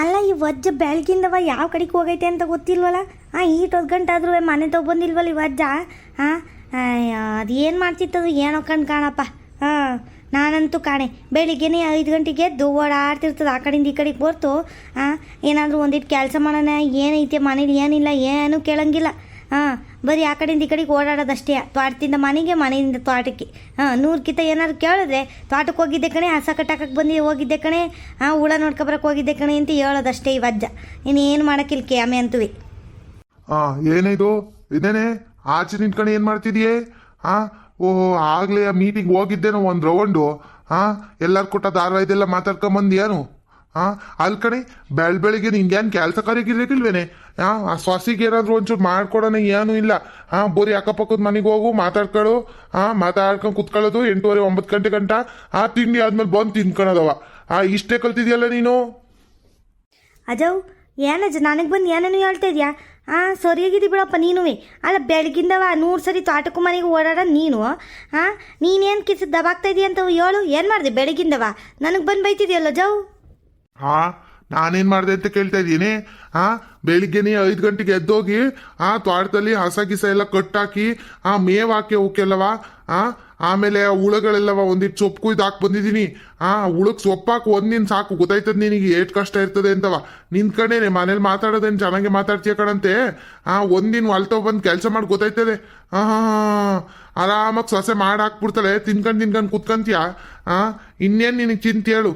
ಅಲ್ಲ ಈ ವಜ್ಜ ಬೆಳಗಿಂದವ ಯಾವ ಕಡೆಗೆ ಹೋಗೈತೆ ಅಂತ ಗೊತ್ತಿಲ್ವಲ್ಲ. ಈಟೊಂದು ಗಂಟೆ ಆದ್ರೂ ಮನೆ ತೊಗೊಂಡಿಲ್ವಲ್ಲ ಈ ವಜ್ಜ. ಅದು ಏನು ಮಾಡ್ತಿತ್ತದು ಏನೋ ಕಾಣಪ್ಪ. ನಾನಂತೂ ಕಾಣೆ ಬೆಳಿಗ್ಗೆನೇ 5 ಗಂಟೆಗೆ ಎದ್ದು ಓಡಾಡ್ತಿರ್ತದೆ ಆ ಕಡೆಯಿಂದ ಈ ಕಡೆಗೆ ಹೊರ್ತು ಏನಾದರೂ ಒಂದಿಟ್ಟು ಕೆಲಸ ಮಾಡೋಣ ಏನೈತೆ ಮನೇಲಿ ಏನಿಲ್ಲ ಏನೂ ಕೇಳಂಗಿಲ್ಲ. ಬರೀ ಆ ಕಡೆಯಿಂದ ಈ ಕಡೆಗೆ ಓಡಾಡೋದಷ್ಟೇ. ತೋಟದಿಂದ ಮನೆಗೆ ಮನೆಯಿಂದ ತೋಟಕ್ಕೆ. 100ಕ್ಕಿಂತ ಏನಾದ್ರು ಕೇಳಿದ್ರೆ ತೋಟಕ್ಕೆ ಹೋಗಿದ್ದೆ ಕಣೆ, ಹಸ ಕಟ್ಟಾಕಕ್ಕೆ ಬಂದು ಹೋಗಿದ್ದೆ ಕಣೆ, ಹುಳ ನೋಡ್ಕೊಬರಕ್ಕೆ ಹೋಗಿದ್ದೆ ಕಣೆ ಅಂತ ಹೇಳೋದಷ್ಟೇ ಈ ವಜ್ಜ. ಇನ್ನೇನು ಮಾಡೋಕ್ಕಿಲ್ಲ ಕ್ಯಾಮೆ ಅಂತುವೆ. ಏನಿದು ಇದೇನೆ ಆಚೆ ನಿಂತ್ಕೊಂಡು ಏನು ಮಾಡ್ತಿದೀಯೇ? ಓಹೋ ಆಗ್ಲೇ ಮೀಟಿಂಗ್ ಹೋಗಿದ್ದೇನೋ ಒಂದು ರೌಂಡು. ಎಲ್ಲರೂ ಕೊಟ್ಟ ಧಾರಾವಾಹಿದೆಲ್ಲ ಮಾತಾಡ್ಕೊಂಬಂದೇನು? ಅಲ್ಲಿ ಕಣೆ ಬೆಳಿಗ್ಗೆ ನಿಂಗೇನು ಕೆಲಸ ಕರೆಗಿರ್ಬೇಕಿಲ್ವೇನೆ? ಆ ಸೊಸಿಗೆ ಏನಾದ್ರು ಒಂಚೂರು ಮಾಡ್ಕೊಡೋಣ ಏನೂ ಇಲ್ಲ. ಬೋರಿ ಅಕ್ಕಪಕ್ಕದ ಮನೆಗೆ ಹೋಗು ಮಾತಾಡ್ಕೊಳ್ಳು. ಮಾತಾಡ್ಕೊಂಡು ಕುತ್ಕೊಳ್ಳೋದು 8:30 9 ಗಂಟೆ ಗಂಟ. ತಿಂಡಿ ಆದ್ಮೇಲೆ ಬಂದು ತಿನ್ಕೊಳೋದವ. ಇಷ್ಟೇ ಕಲ್ತಿದ್ಯಲ್ಲ ನೀನು. ಅಜವ್ ಏನಜ್ಜ ನನಗೆ ಬಂದು ಏನೇನು ಹೇಳ್ತಾ ಇದೆಯಾ? ಸರಿಯಾಗಿದ್ದಿ ಬಿಡಪ್ಪ ನೀನುವೆ. ಅಲ್ಲ ಬೆಳಗಿಂದವ 100 ಸರಿ ತೋಟಕ್ಕೂ ಮನೆಗೆ ಓಡಾಡ ನೀನು. ನೀನೇನು ಕಿಸ ದಬಾಗ್ತಾ ಇದೀಯ ಅಂತ ಹೇಳು. ಏನು ಮಾಡಿದೆ ಬೆಳಗಿಂದವ? ನನಗೆ ಬಂದು ಬೈತಿದೆಯಲ್ಲ ಜವ್. ನಾನೇನು ಮಾಡಿದೆ ಅಂತ ಕೇಳ್ತಾ ಇದ್ದೀನಿ. ಬೆಳಿಗ್ಗೆನೇ 5 ಗಂಟೆಗೆ ಎದ್ದೋಗಿ ತೋಟದಲ್ಲಿ ಹಸ ಗಿಸ ಎಲ್ಲ ಕಟ್ಟಾಕಿ ಮೇವ್ ಹಾಕಿ ಹೋಗ್ಯಲ್ಲವ. ಆಮೇಲೆ ಹುಳಗಳೆಲ್ಲವ ಒಂದಿಟ್ಟು ಸೊಪ್ಪು ಕುಯ್ದು ಹಾಕಿ ಬಂದಿದ್ದೀನಿ. ಹುಳಕ್ ಸೊಪ್ಪು ಹಾಕಿ ಒಂದಿನ ಸಾಕು, ಗೊತ್ತಾಯ್ತದ ನಿನಗೆ ಏಟ್ ಕಷ್ಟ ಇರ್ತದೆ ಅಂತವ. ನಿನ್ ಕಡೆನೆ ಮನೇಲಿ ಮಾತಾಡೋದೇನು ಚೆನ್ನಾಗಿ ಮಾತಾಡ್ತೀಯ ಕಣಂತೆ. ಒಂದಿನ ಹೊಲ್ತವ್ ಬಂದು ಕೆಲಸ ಮಾಡಿ ಗೊತ್ತಾಯ್ತದೆ. ಆರಾಮಾಗಿ ಸೊಸೆ ಮಾಡಿ ಹಾಕ್ಬಿಡ್ತಾಳೆ. ತಿನ್ಕೊಂಡು ಕುತ್ಕೊಂತೀಯ. ಇನ್ನೇನು ನಿನಗೆ ಚಿಂತೆ ಹೇಳು.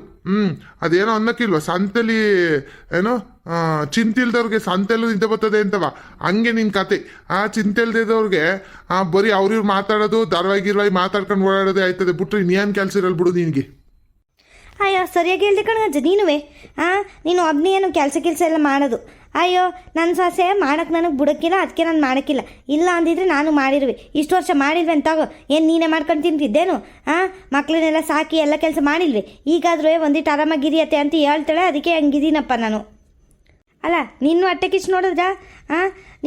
ಅದೇನೋ ಅನ್ನಕ್ಕಿಲ್ವ ಸಂತೆಲಿ ಏನೋ ಚಿಂತಿಲ್ದವ್ರಿಗೆ ಸಂತೆಲ್ಲೂ ನಿದ್ದೆ ಬರ್ತದೆ ಅಂತವ. ಹಂಗೆ ನಿನ್ ಕತೆ. ಚಿಂತೆ ಇಲ್ದಿದ್ದವ್ರಿಗೆ ಬರೀ ಅವ್ರಿವ್ರು ಮಾತಾಡೋದು ಧಾರಾವಾಹಿ ಮಾತಾಡ್ಕೊಂಡು ಓಡಾಡೋದೇ ಆಯ್ತದೆ ಬಿಟ್ರೆ ಇನ್ನೇನು ಕೆಲಸ ಇರಲ್ಲ ಬಿಡು ನಿನಗೆ. ಅಯ್ಯೋ ಸರಿಯಾಗಿ ಹೇಳ್ದೆ ಕಣಜ್ಜ ನೀನುವೆ. ನೀನು ಒಬ್ಬನೇ ಕೆಲಸ ಎಲ್ಲ ಮಾಡೋದು. ಅಯ್ಯೋ ನನ್ನ ಸೊಸೆ ಮಾಡೋಕ್ಕೆ ನನಗೆ ಬಿಡೋಕ್ಕಿಲ್ಲ, ಅದಕ್ಕೆ ನಾನು ಮಾಡೋಕ್ಕಿಲ್ಲ. ಇಲ್ಲ ಅಂದಿದ್ರೆ ನಾನು ಮಾಡಿರುವೆ. ಇಷ್ಟು ವರ್ಷ ಮಾಡಿಲ್ವೆ ಅಂತಾಗೋ ಏನು ನೀನೇ ಮಾಡ್ಕೊಂಡು ತಿಂತಿದ್ದೇನು? ಮಕ್ಕಳನ್ನೆಲ್ಲ ಸಾಕಿ ಎಲ್ಲ ಕೆಲಸ ಮಾಡಿಲ್ವಿ. ಈಗಾದರೂ ಒಂದಿಟ್ಟು ಆರಾಮಾಗಿರಿಯತ್ತೆ ಅಂತ ಹೇಳ್ತಾಳೆ, ಅದಕ್ಕೆ ಹಂಗಿದ್ದೀನಪ್ಪ ನಾನು. ಅಲ್ಲ ನಿನ್ನೂ ಹೊಟ್ಟೆ ಕಿಚ್ಚು ನೋಡಿದ್ರಾ?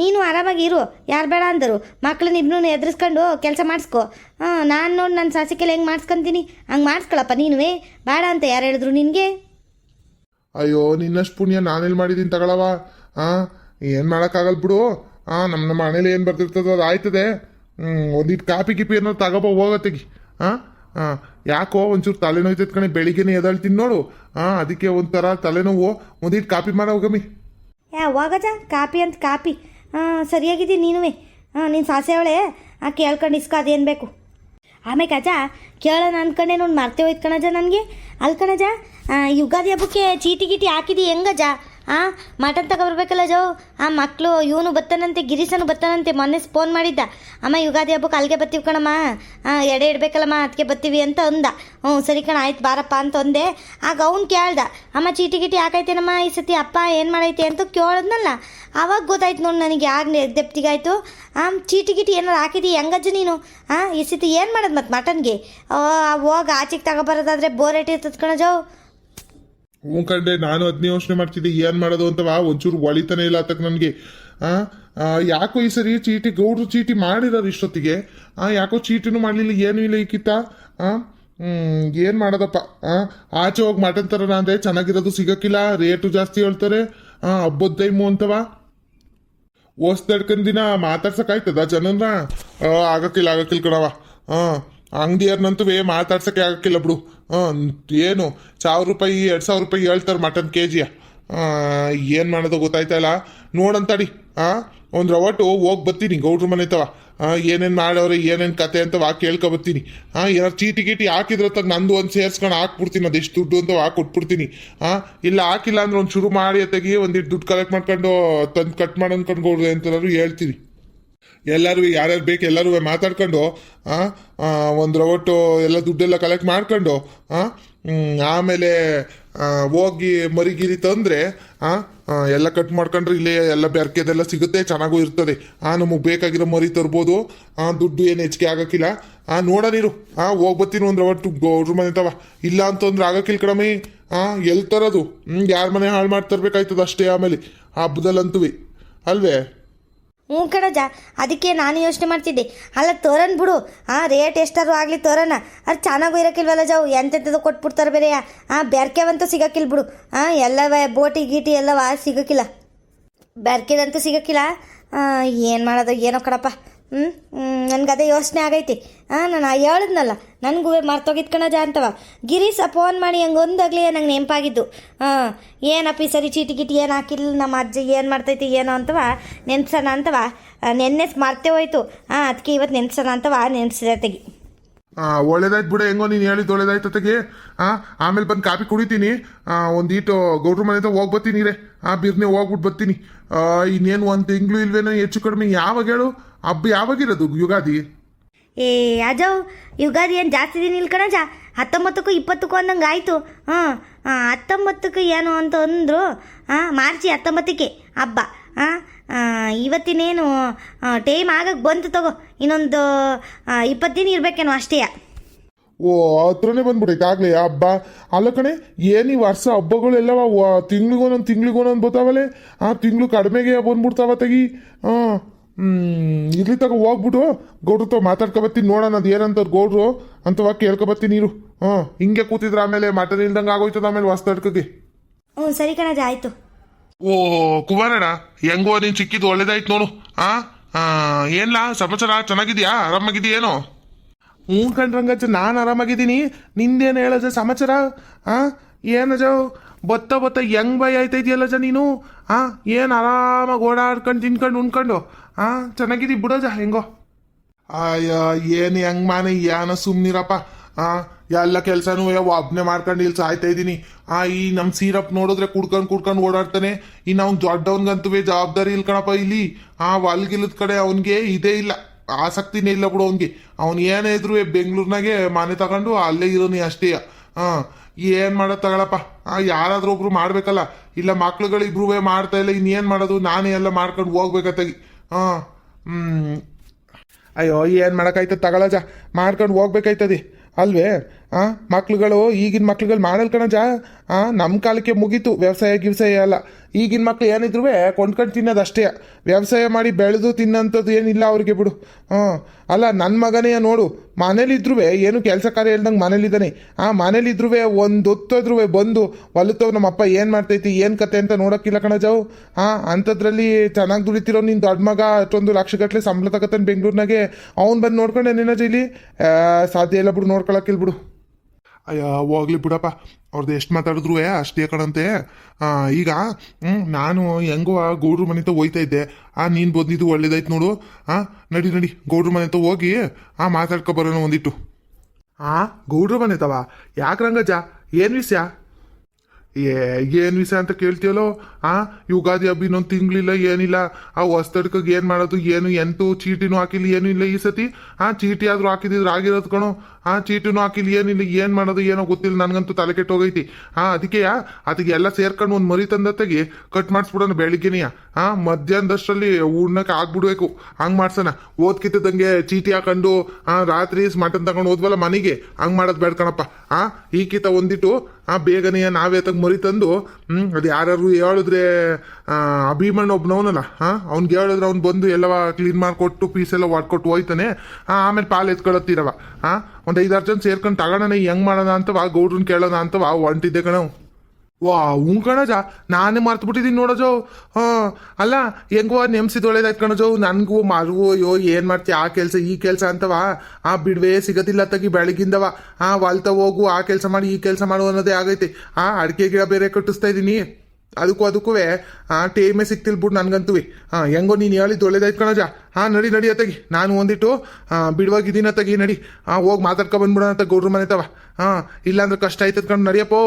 ನೀನು ಆರಾಮಾಗಿ ಇರು, ಯಾರು ಬೇಡ ಅಂದರು. ಮಕ್ಕಳನ್ನ ಇಬ್ಬನೂ ಎದುರಿಸ್ಕೊಂಡು ಕೆಲಸ ಮಾಡಿಸ್ಕೊ. ನಾನು ನೋಡಿ ನನ್ನ ಸಾಸಿಕೆಲ್ಲ ಹೆಂಗೆ ಮಾಡಿಸ್ಕೊಂತೀನಿ ಹಂಗೆ ಮಾಡಿಸ್ಕೊಳಪ್ಪ ನೀನುವೇ. ಬೇಡ ಅಂತ ಯಾರು ಹೇಳಿದ್ರು ನಿನಗೆ? ಅಯ್ಯೋ ನಿನ್ನಷ್ಟು ಪುಣ್ಯ ನಾನೆಲ್ಲಿ ಮಾಡಿದ್ದೀನಿ ತಗೊಳವ. ಏನು ಮಾಡೋಕ್ಕಾಗಲ್ಲ ಬಿಡು. ನಮ್ಮ ಮನೇಲಿ ಏನು ಬರ್ತಿರ್ತದೋ ಅದು ಆಯ್ತದೆ. ಒಂದಿಟ್ಟು ಕಾಪಿ ಗಿಪಿ ಏನಾದ್ರು ತಗೋಬ ಹೋಗತ್ತೆಗಿ. ಯಾಕೋ ಒಂಚೂರು ತಲೆನೋಯ್ತದ ಕಣೆ. ಬೆಳಿಗ್ಗೆನೇ ಎದಳ್ತೀನಿ ನೋಡು. ಅದಕ್ಕೆ ಒಂಥರ ತಲೆನೋವು. ಒಂದಿಟ್ಟು ಕಾಪಿ ಮಾಡೋ ಹೋಗಮ್ಮಿ. ಹೋಗಜ ಕಾಪಿ ಅಂತ ಕಾಪಿ. ಸರಿಯಾಗಿದ್ದೀನಿ ನೀನುವೇ. ನೀನು ಸಾಸೆ ಅವಳೆ ಕೇಳ್ಕೊಂಡು ಇಸ್ಕೊ ಅದೇನು ಬೇಕು. ಆಮೇಲೆ ಅಜ್ಜ ಕೇಳೋಣ ಅಂದ್ಕೊಂಡೆ ನೋಡಿ ಮರ್ತೇ ಹೋಯ್ತು ಕಣಜ ನನಗೆ. ಅಲ್ಲಿ ಕಣಜ ಯುಗಾದಿ ಹಬ್ಬಕ್ಕೆ ಚೀಟಿ ಗೀಟಿ ಹಾಕಿದಿ ಹೆಂಗಜ? ಮಟನ್ ತಗೊಬರ್ಬೇಕಲ್ಲ ಜೋ. ಮಕ್ಕಳು ಇವನು ಬತ್ತಾನಂತೆ, ಗಿರೀಶನು ಬತ್ತಾನಂತೆ. ಮೊನ್ನೆ ಫೋನ್ ಮಾಡಿದ್ದ, ಅಮ್ಮ ಯುಗಾದಿ ಹಬ್ಬಕ್ಕೆ ಅಲ್ಲಿಗೆ ಬರ್ತೀವಿ ಕಣಮ್ಮ, ಎಡೆ ಇಡಬೇಕಲ್ಲಮ್ಮ ಅದಕ್ಕೆ ಬರ್ತೀವಿ ಅಂತ ಅಂದ. ಸರಿ ಕಣ ಆಯ್ತು ಬಾರಪ್ಪ ಅಂತ ಅಂದೆ. ಆಗ ಅವ್ನು ಕೇಳ್ದ, ಅಮ್ಮ ಚೀಟಿ ಗೀಟಿ ಹಾಕೈತೇನಮ್ಮ ಈ ಸತಿ ಅಪ್ಪ ಏನು ಮಾಡೈತೆ ಅಂತ ಕೇಳಿದ್ನಲ್ಲ. ಆವಾಗ ಗೊತ್ತಾಯ್ತು ನೋಡಿ ನನಗೆ. ಆಗ ದೆಪ್ತಿಗಾಯ್ತು. ಚೀಟಿ ಗೀಟಿ ಏನಾರು ಹಾಕಿದಿ ಹೆಂಗಜ್ಜ ನೀನು? ಈ ಸತಿ ಏನು ಮಾಡೋದು ಮತ್ತು ಮಟನ್ಗೆ? ಹೋಗಿ ಆಚೆಗೆ ತಗೊಬರೋದಾದ್ರೆ ಬೋರ್ ಇಟ್ಟಿರ್ತದ ಕಣ ಜೋ. ಕಂಡೆ ನಾನು ಅದನ್ನೇ ಯೋಚನೆ ಮಾಡ್ತಿದ್ದೆ ಏನು ಮಾಡೋದು ಅಂತವಾ. ಒಂಚೂರು ಒಳಿತಾನೆ ಇಲ್ಲ ತಕ್ಕ ನನಗೆ. ಯಾಕೋ ಈ ಸರಿ ಚೀಟಿ ಗೌಡ್ರು ಚೀಟಿ ಮಾಡಿರೋರು ಇಷ್ಟೊತ್ತಿಗೆ. ಯಾಕೋ ಚೀಟಿನೂ ಮಾಡಲಿಲ್ಲ, ಏನೂ ಇಲ್ಲ ಈಕಿತ್ತ. ಏನು ಮಾಡೋದಪ್ಪ. ಆಚೆ ಹೋಗಿ ಮಟನ್ ತರೋಣ ಅಂದರೆ ಚೆನ್ನಾಗಿರೋದು ಸಿಗೋಕ್ಕಿಲ್ಲ, ರೇಟು ಜಾಸ್ತಿ ಹೇಳ್ತಾರೆ. ಹಬ್ಬದ ಟೈಮು ಅಂತವ. ಓಸ್ದಡ್ಕಂದಿನ ಮಾತಾಡ್ಸೋಕ್ಕಾಯ್ತದ ಜನನ? ಆಗಕ್ಕಿಲ್ಲ ಕಣವ. ಅಂಗಡಿಯರ್ನಂತೂ ಮಾತಾಡ್ಸೋಕ್ಕೆ ಆಗಕ್ಕಿಲ್ಲ ಬಿಡು. ಏನು 1000 ರೂಪಾಯಿ 2000 ರೂಪಾಯಿ ಹೇಳ್ತಾರೆ ಮಟನ್ KG. ಏನು ಮಾಡೋದು ಗೊತ್ತಾಯ್ತಾ ಇಲ್ಲ. ನೋಡಂತಡಿ ಒಂದು ರವಟ್ಟು ಹೋಗಿ ಬರ್ತೀನಿ ಗೌಡ್ರ ಮನೆ ತವ. ಏನೇನು ಮಾಡವ್ರೆ ಏನೇನು ಕತೆ ಅಂತವ ಕೇಳ್ಕೊಬರ್ತೀನಿ. ಏನಾರು ಚೀಟಿ ಗೀಟಿ ಹಾಕಿದ್ರೆ ತಗ ನಂದು ಒಂದು ಸೇರ್ಸ್ಕೊಂಡು ಹಾಕ್ಬಿಡ್ತೀನಿ. ಅದೆಷ್ಟು ದುಡ್ಡು ಅಂತ ಕೊಟ್ಬಿಡ್ತೀನಿ. ಇಲ್ಲ ಹಾಕಿಲ್ಲ ಅಂದ್ರೆ ಒಂದು ಶುರು ಮಾಡಿ ತೆಗಿ ಒಂದಿಟ್ಟು ದುಡ್ಡು ಕಲೆಕ್ಟ್ ಮಾಡ್ಕೊಂಡು ತಂದು ಕಟ್ ಮಾಡಿ ಅಂದ್ಕೊಂಡು ಗೌಡ್ರೆ ಅಂತನಾದ್ರು ಹೇಳ್ತೀನಿ. ಎಲ್ಲರೂ ಯಾರ್ಯಾರು ಬೇಕು ಎಲ್ಲರೂ ಮಾತಾಡ್ಕೊಂಡು ಒಂದು ರವಟ್ಟು ಎಲ್ಲ ದುಡ್ಡೆಲ್ಲ ಕಲೆಕ್ಟ್ ಮಾಡ್ಕೊಂಡು ಆಮೇಲೆ ಹೋಗಿ ಮರಿಗಿರಿ ತಂದರೆ ಎಲ್ಲ ಕಟ್ ಮಾಡ್ಕೊಂಡ್ರೆ ಇಲ್ಲೇ ಎಲ್ಲ ಬೆರ್ಕೆದೆಲ್ಲ ಸಿಗುತ್ತೆ, ಚೆನ್ನಾಗೂ ಇರ್ತದೆ. ನಮಗೆ ಬೇಕಾಗಿರೋ ಮರಿ ತರ್ಬೋದು. ದುಡ್ಡು ಏನು ಹೆಚ್ಚಿಗೆ ಆಗಕ್ಕಿಲ್ಲ. ನೋಡೋಣಿರು. ಹೋಗ್ಬತ್ತೀನಿ ಒಂದು ರವಟ್ಟು ಗೌಡ್ರ ಮನೆ ತವ. ಇಲ್ಲ ಅಂತಂದ್ರೆ ಆಗಕ್ಕಿಲ್ಲ ಕಡಮಿ. ಎಲ್ಲಿ ತರೋದು? ಯಾರ ಮನೆ ಹಾಳು ಮಾಡಿ ತರ್ಬೇಕಾಯ್ತದ ಅಷ್ಟೇ. ಆಮೇಲೆ ಹಬ್ಬದಲ್ಲಂತೂ ಅಲ್ವೇ? ಹ್ಞೂ ಕಣಜ, ಅದಕ್ಕೆ ನಾನು ಯೋಚನೆ ಮಾಡ್ತಿದ್ದೆ. ಅಲ್ಲ ತೋರನ್ ಬಿಡು, ರೇಟ್ ಎಷ್ಟಾದ್ರು ಆಗಲಿ ತೋರಣ, ಅದು ಚೆನ್ನಾಗೂ ಇರೋಕ್ಕಿಲ್ವಲ್ಲ ಜಾವು, ಎಂತೆಂಥದ್ದು ಕೊಟ್ಬಿಡ್ತಾರೆ ಬೇರೆ. ಬೆರ್ಕೆವಂತೂ ಸಿಗೋಕ್ಕಿಲ್ಲ ಬಿಡು. ಎಲ್ಲವ ಬೋಟಿ ಗೀಟಿ ಎಲ್ಲವ ಸಿಗೋಕ್ಕಿಲ್ಲ, ಬೆರ್ಕೆದಂತೂ ಸಿಗೋಕ್ಕಿಲ್ಲ. ಏನು ಮಾಡೋದು ಏನೋ ಕಣಪ್ಪ. ನನಗೆ ಅದೇ ಯೋಚನೆ ಆಗೈತಿ. ನಾನು ಹೇಳಿದ್ನಲ್ಲ, ನನಗೂ ಮರ್ತೋಗಿದ್ದು ಕಣಜ ಅಂತವ. ಗಿರೀಶ ಫೋನ್ ಮಾಡಿ ಹಂಗೆ ಒಂದಾಗಲಿ ನಂಗೆ ನೆನಪಾಗಿದ್ದು. ಏನಪ್ಪ ಈ ಸರಿ ಚೀಟಿ ಗಿಟಿ ಏನು ಹಾಕಿಲ್ಲ, ನಮ್ಮ ಅಜ್ಜ ಏನು ಮಾಡ್ತೈತಿ ಏನೋ ಅಂತವ ನೆನ್ಸೋಣ ಅಂತವ. ನೆನ್ನೆ ಮರ್ತೇ ಹೋಯ್ತು. ಅದಕ್ಕೆ ಇವತ್ತು ನೆನ್ಸೋಣ ಅಂತವ ನೆನ್ಸಿದೆ ತೆಗಿ. ಒಳ್ಳೇದಾಯ್ತು ಬಿಡು, ಹೆಂಗೋ ನೀನು ಹೇಳಿದ್ದು ಒಳ್ಳೇದಾಯ್ತು ತೆಗಿ. ಆಮೇಲೆ ಬಂದು ಕಾಫಿ ಕುಡಿತೀನಿ. ಒಂದೀಟು ಗೌಡ್ರ ಮನೆ ಹತ್ರ ಹೋಗಿ ಬರ್ತೀನಿ ರೇ. ಬಿರ್ನೆ ಹೋಗ್ಬಿಟ್ಟು ಬರ್ತೀನಿ. ಇನ್ನೇನು ಒಂದು ತಿಂಗಳು ಇಲ್ವೇನೋ ಹೆಚ್ಚು ಕಡಿಮೆ. ಯಾವಾಗ ಹೇಳು ಹಬ್ಬ, ಯಾವಾಗಿರೋದು ಯುಗಾದಿ? ಏ ಅಜವ್, ಯುಗಾದಿ ಏನು ಜಾಸ್ತಿ ದಿನ ಇಲ್ಲ ಕಣಜ, 19ಕ್ಕೂ 20ಕ್ಕೂ ಅಂದಂಗೆ ಆಯಿತು. 19ಕ್ಕೆ ಏನು ಅಂತ ಅಂದರು. ಮಾರ್ಚ್ 19ಕ್ಕೆ ಹಬ್ಬ. ಇವತ್ತಿನೇನು ಟೈಮ್ ಆಗಕ್ಕೆ ಬಂತು ತಗೋ, ಇನ್ನೊಂದು 20 ದಿನ ಇರಬೇಕೇನೋ ಅಷ್ಟೇ. ಓ, ಹತ್ರನೇ ಬಂದ್ಬಿಟ್ಟೈತೆ ಆಗಲೇ ಹಬ್ಬ. ಅಲ್ಲ ಕಣೆ, ಏನು ಈ ವರ್ಷ ಹಬ್ಬಗಳೆಲ್ಲವ ತಿಂಗ್ಳಿಗೊಂದೊಂದು ಬರ್ತಾವಲ್ಲೇ. ತಿಂಗಳು ಕಡಿಮೆಗೆ ಬಂದ್ಬಿಡ್ತಾವ ತೆಗಿ. ಇಲ್ಲಿ ತಗೋ ಹೋಗ್ಬಿಟ್ಟು ಗೌಡ್ರ ತಗೋ ಮಾತಾಡ್ಕೊಬತ್ತೀನಿ, ನೋಡೋಣ ಅದು ಏನಂತ ಗೌಡ್ರು ಅಂತವ ಕೇಳ್ಕೊಬತ್ತೀನಿ ನೀರು. ಹಿಂಗೆ ಕೂತಿದ್ರೆ ಆಮೇಲೆ ಮಟನ್ ಇಲ್ದಂಗೆ ಆಗೋಯ್ತದ ಆಮೇಲೆ ವಾಸ್ತು ಅಡ್ಕಗೆ. ಹ್ಞೂ ಸರಿ ಕಣಜ, ಆಯಿತು. ಓ ಕುಮಾರಣ್ಣ, ಹೆಂಗೋ ನೀನು ಸಿಕ್ಕಿದ್ದು ಒಳ್ಳೇದಾಯ್ತು ನೋಡು. ಏನ್ಲಾ ಸಮಾಚಾರ, ಚೆನ್ನಾಗಿದ್ಯಾ, ಆರಾಮಾಗಿದೆಯೇನೋ? ಹ್ಞೂ ಕಣ್ರಂಗಜ್ಜ, ನಾನು ಆರಾಮಾಗಿದ್ದೀನಿ. ನಿಂದೇನು ಹೇಳಜ ಸಮಾಚಾರ? ಏನಜ ಬತ್ತ ಹೆಂಗ್ ಭಯ ಆಯ್ತಾಯಿದ್ಯಲ್ಲಜ ನೀನು? ಏನು ಆರಾಮಾಗಿ ಓಡಾಡ್ಕೊಂಡು ತಿನ್ಕೊಂಡು ಉಣ್ಕೊಂಡು ಚೆನ್ನಾಗಿದ್ದೀವಿ ಬಿಡೋಜ ಹೆಂಗೋ. ಅಯ್ಯ ಏನು ಹೆಂಗ್ ಮಾನೆ, ಏನೋ ಸುಮ್ನಿರಪ್ಪ. ಎಲ್ಲ ಕೆಲಸನೂ ಒಬ್ಬನೇ ಮಾಡ್ಕೊಂಡು ಇಲ್ಲಿ ಸಾಯ್ತಾ ಇದ್ದೀನಿ. ಈ ನಮ್ಮ ಸೀರಪ್ ನೋಡಿದ್ರೆ ಕುಡ್ಕೊಂಡು ಓಡಾಡ್ತಾನೆ. ಇನ್ನು ಅವ್ನು ದೊಡ್ಡವನ್ಗಂತೂ ಜವಾಬ್ದಾರಿ ಇಲ್ಲ ಕಣಪ್ಪ ಇಲ್ಲಿ. ಹೊಲ್ಗಿಲ್ಲದ ಕಡೆ ಅವನಿಗೆ ಇದೇ ಇಲ್ಲ, ಆಸಕ್ತಿನೇ ಇಲ್ಲ ಬಿಡು ಅವನಿಗೆ. ಅವ್ನು ಏನೇ ಇದ್ರು ಬೆಂಗಳೂರಿನಾಗೆ ಮನೆ ತಗೊಂಡು ಅಲ್ಲೇ ಇರೋನಿ ಅಷ್ಟೇ. ಏನು ಮಾಡೋದು ತಗೊಳಪ್ಪ, ಯಾರಾದ್ರೂ ಒಬ್ರು ಮಾಡ್ಬೇಕಲ್ಲ. ಇಲ್ಲ ಮಕ್ಳುಗಳಿಬ್ರು ಮಾಡ್ತಾ ಇಲ್ಲ, ಇನ್ನೇನು ಮಾಡೋದು, ನಾನೇ ಎಲ್ಲ ಮಾಡ್ಕೊಂಡು ಹೋಗ್ಬೇಕತ್ತಾಗಿ. ಅಯ್ಯೋ ಏನು ಮಾಡೋಕ್ಕಾಯ್ತದೆ ತಗೊಳಜ, ಮಾಡ್ಕೊಂಡು ಹೋಗ್ಬೇಕಾಯ್ತದೆ ಅಲ್ವೇ. ಮಕ್ಳುಗಳು ಈಗಿನ ಮಕ್ಳುಗಳು ಮಾಡಲ್ ಕಣಜ. ನಮ್ಮ ಕಾಲಕ್ಕೆ ಮುಗೀತು ವ್ಯವಸಾಯ ಎಲ್ಲ. ಈಗಿನ ಮಕ್ಳು ಏನಿದ್ರು ಕೊಂಡ್ಕೊಂಡು ತಿನ್ನೋದು ಅಷ್ಟೇ. ವ್ಯವಸಾಯ ಮಾಡಿ ಬೆಳೆದು ತಿನ್ನೋಂಥದ್ದು ಏನಿಲ್ಲ ಅವ್ರಿಗೆ ಬಿಡು. ಅಲ್ಲ ನನ್ನ ಮಗನೇ ನೋಡು, ಮನೇಲಿದ್ರು ಏನು ಕೆಲಸ ಕಾರ್ಯ ಇಲ್ದಂಗೆ ಮನೇಲಿದ್ದಾನೆ. ಮನೇಲಿದ್ರು ಒಂದು ಹೊತ್ತಾದ್ರೂ ಬಂದು ಹೊಲತ್ತವ್ ನಮ್ಮಪ್ಪ ಏನು ಮಾಡ್ತೈತಿ ಏನು ಕತೆ ಅಂತ ನೋಡೋಕ್ಕಿಲ್ಲ ಕಣಜವು. ಅಂಥದ್ರಲ್ಲಿ ಚೆನ್ನಾಗಿ ದುಡಿತಿರೋ ನಿನ್ನ ದೊಡ್ಡ ಮಗ ಅಷ್ಟೊಂದು ಲಕ್ಷಗಟ್ಟಲೆ ಸಂಬಳ ತಗೋತಾನೆ ಬೆಂಗಳೂರಿನಾಗೆ. ಅವ್ನು ಬಂದು ನೋಡ್ಕೊಂಡೆ ನಿನ್ನ ಇಲ್ಲಿ ಸಾಧ್ಯ ಇಲ್ಲ ಬಿಡು, ನೋಡ್ಕೊಳಕ್ಕಿಲ್ಲ ಬಿಡು. ಅಯ್ಯ ಹೋಗ್ಲಿ ಬಿಡಪ್ಪ, ಅವ್ರದ್ದು ಎಷ್ಟು ಮಾತಾಡಿದ್ರು ಅಷ್ಟೇ ಕಣಂತೆ. ಈಗ ನಾನು ಹೆಂಗೋ ಗೌಡ್ರ ಮನೆ ಹತ್ರ ಹೋಯ್ತಾ ಇದ್ದೆ. ನೀನು ಬಂದಿದ್ದು ಒಳ್ಳೇದಾಯ್ತು ನೋಡು. ನಡಿ ಗೌಡ್ರ ಮನೆ ಹತ್ರ ಹೋಗಿ ಮಾತಾಡ್ಕೊ ಬರೋಣ ಒಂದಿಟ್ಟು. ಗೌಡ್ರ ಮನೆ ತವ ಯಾಕ್ರಂಗಜ್ಜ, ಏನು ವಿಷಯ? ಏನು ವಿಷಯ ಅಂತ ಕೇಳ್ತೀಯಲ್ಲೋ. ಯುಗಾದಿ ಹಬ್ಬ ಇನ್ನೊಂದು ತಿಂಗಳಿಲ್ಲ ಏನಿಲ್ಲ. ಹೊಸ್ತಡ್ಕಗೆ ಏನು ಮಾಡೋದು, ಏನು ಎಂತೂ ಚೀಟಿನೂ ಹಾಕಿಲ್ಲ ಏನೂ ಇಲ್ಲ ಈ ಸತಿ. ಚೀಟಿ ಆದರೂ ಹಾಕಿದಿದ್ರೆ ಆಗಿರೋದು ಕಣೋ. ಚೀಟಿನೂ ಹಾಕಿಲ್ಲ ಏನಿಲ್ಲ, ಏನು ಮಾಡೋದು ಏನೋ ಗೊತ್ತಿಲ್ಲ, ನನಗಂತೂ ತಲೆ ಕೆಟ್ಟೋಗೈತಿ. ಅದಕ್ಕೆ ಎಲ್ಲ ಸೇರ್ಕೊಂಡು ಒಂದು ಮರಿ ತಂದತ್ತಾಗಿ ಕಟ್ ಮಾಡಿಸ್ಬಿಡೋಣ ಬೆಳಿಗ್ಗೆನೆಯ. ಮಧ್ಯಾಹ್ನದಷ್ಟರಲ್ಲಿ ಉಣ್ಣಕ್ಕೆ ಆಗ್ಬಿಡ್ಬೇಕು, ಹಂಗೆ ಮಾಡ್ಸೋಣ. ಓದ್ಕಿತ್ತದಂಗೆ ಚೀಟಿ ಹಾಕೊಂಡು ರಾತ್ರಿ ಮಟನ್ ತಗೊಂಡು ಹೋದ್ವಲ್ಲ ಮನೆಗೆ, ಹಂಗೆ ಮಾಡೋದು ಬೇಡ ಕಣಪ್ಪ. ಈಕಿತ ಒಂದಿಟ್ಟು ಬೇಗನೆ ನಾವೇ ತಗ ಮರಿ ತಂದು ಅದು ಯಾರು ಹೇಳಿದ್ರೆ ಅಭಿಮನ್ ಒಬ್ನವನಲ್ಲ, ಅವ್ನಿಗೆ ಹೇಳಿದ್ರೆ ಅವ್ನು ಬಂದು ಎಲ್ಲವ ಕ್ಲೀನ್ ಮಾಡಿಕೊಟ್ಟು ಪೀಸೆಲ್ಲ ಹೊಡ್ಕೊಟ್ಟು ಹೋಯ್ತಾನೆ. ಆಮೇಲೆ ಪಾಲು ಎತ್ಕೊಳತ್ತಿರವ. ಒಂದು 5-6 ಜನ ಸೇರ್ಕೊಂಡು ತಗೋಣ, ಹೆಂಗ್ ಮಾಡೋಣ ಅಂತವ ಗೌಡ್ರನ್ ಕೇಳೋಣ ಅಂತವ ಹೊಂಟಿದ್ದೆ ಕಣವು. ವಾ ಹ್ಞೂ ಕಣಜ, ನಾನೇ ಮರ್ತು ಬಿಟ್ಟಿದ್ದೀನಿ ನೋಡೋಜೋ. ಅಲ್ಲ ಹೆಂಗೋ ನೆಮ್ಸಿದ್ ಒಳ್ಳೇದಾಯ್ತು ಕಣಜೋ. ನನಗೂ ಮರುವು ಅಯ್ಯೋ ಏನು ಮಾಡ್ತೀಯ ಕೆಲಸ ಈ ಕೆಲಸ ಅಂತವ. ಬಿಡ್ವೇ ಸಿಗೋದಿಲ್ಲ ತಗಿ ಬೆಳಗಿಂದವ. ಹೊಲ್ತ ಹೋಗು, ಕೆಲಸ ಮಾಡಿ ಈ ಕೆಲಸ ಮಾಡು ಅನ್ನೋದೇ ಆಗೈತೆ. ಅಡಿಕೆ ಗಿಡ ಬೇರೆ ಕಟ್ಟಿಸ್ತಾ ಇದ್ದೀನಿ, ಅದಕ್ಕೂ ಟೈಮೇ ಸಿಗ್ತಿಲ್ ಬಿಡು ನನಗಂತೂ. ಹೆಂಗೋ ನೀನು ಹೇಳಿದ್ದು ಒಳ್ಳೇದಾಯ್ತು ಕಣಜ. ನಡಿ ಅತ್ತಗಿ, ನಾನು ಒಂದಿಟ್ಟು ಬಿಡುವಾಗಿದ್ದೀನಿ ಅತ್ತಗಿ. ನಡಿ ಹೋಗಿ ಮಾತಾಡ್ಕೊ ಬಂದ್ಬಿಡೋಣ ಅಂತ ಗೌಡ್ರ ಮನೆ ತವ. ಇಲ್ಲಾಂದ್ರೆ ಕಷ್ಟ ಆಯ್ತದ ಕಣ್, ನಡಿಯಪ್ಪೋ.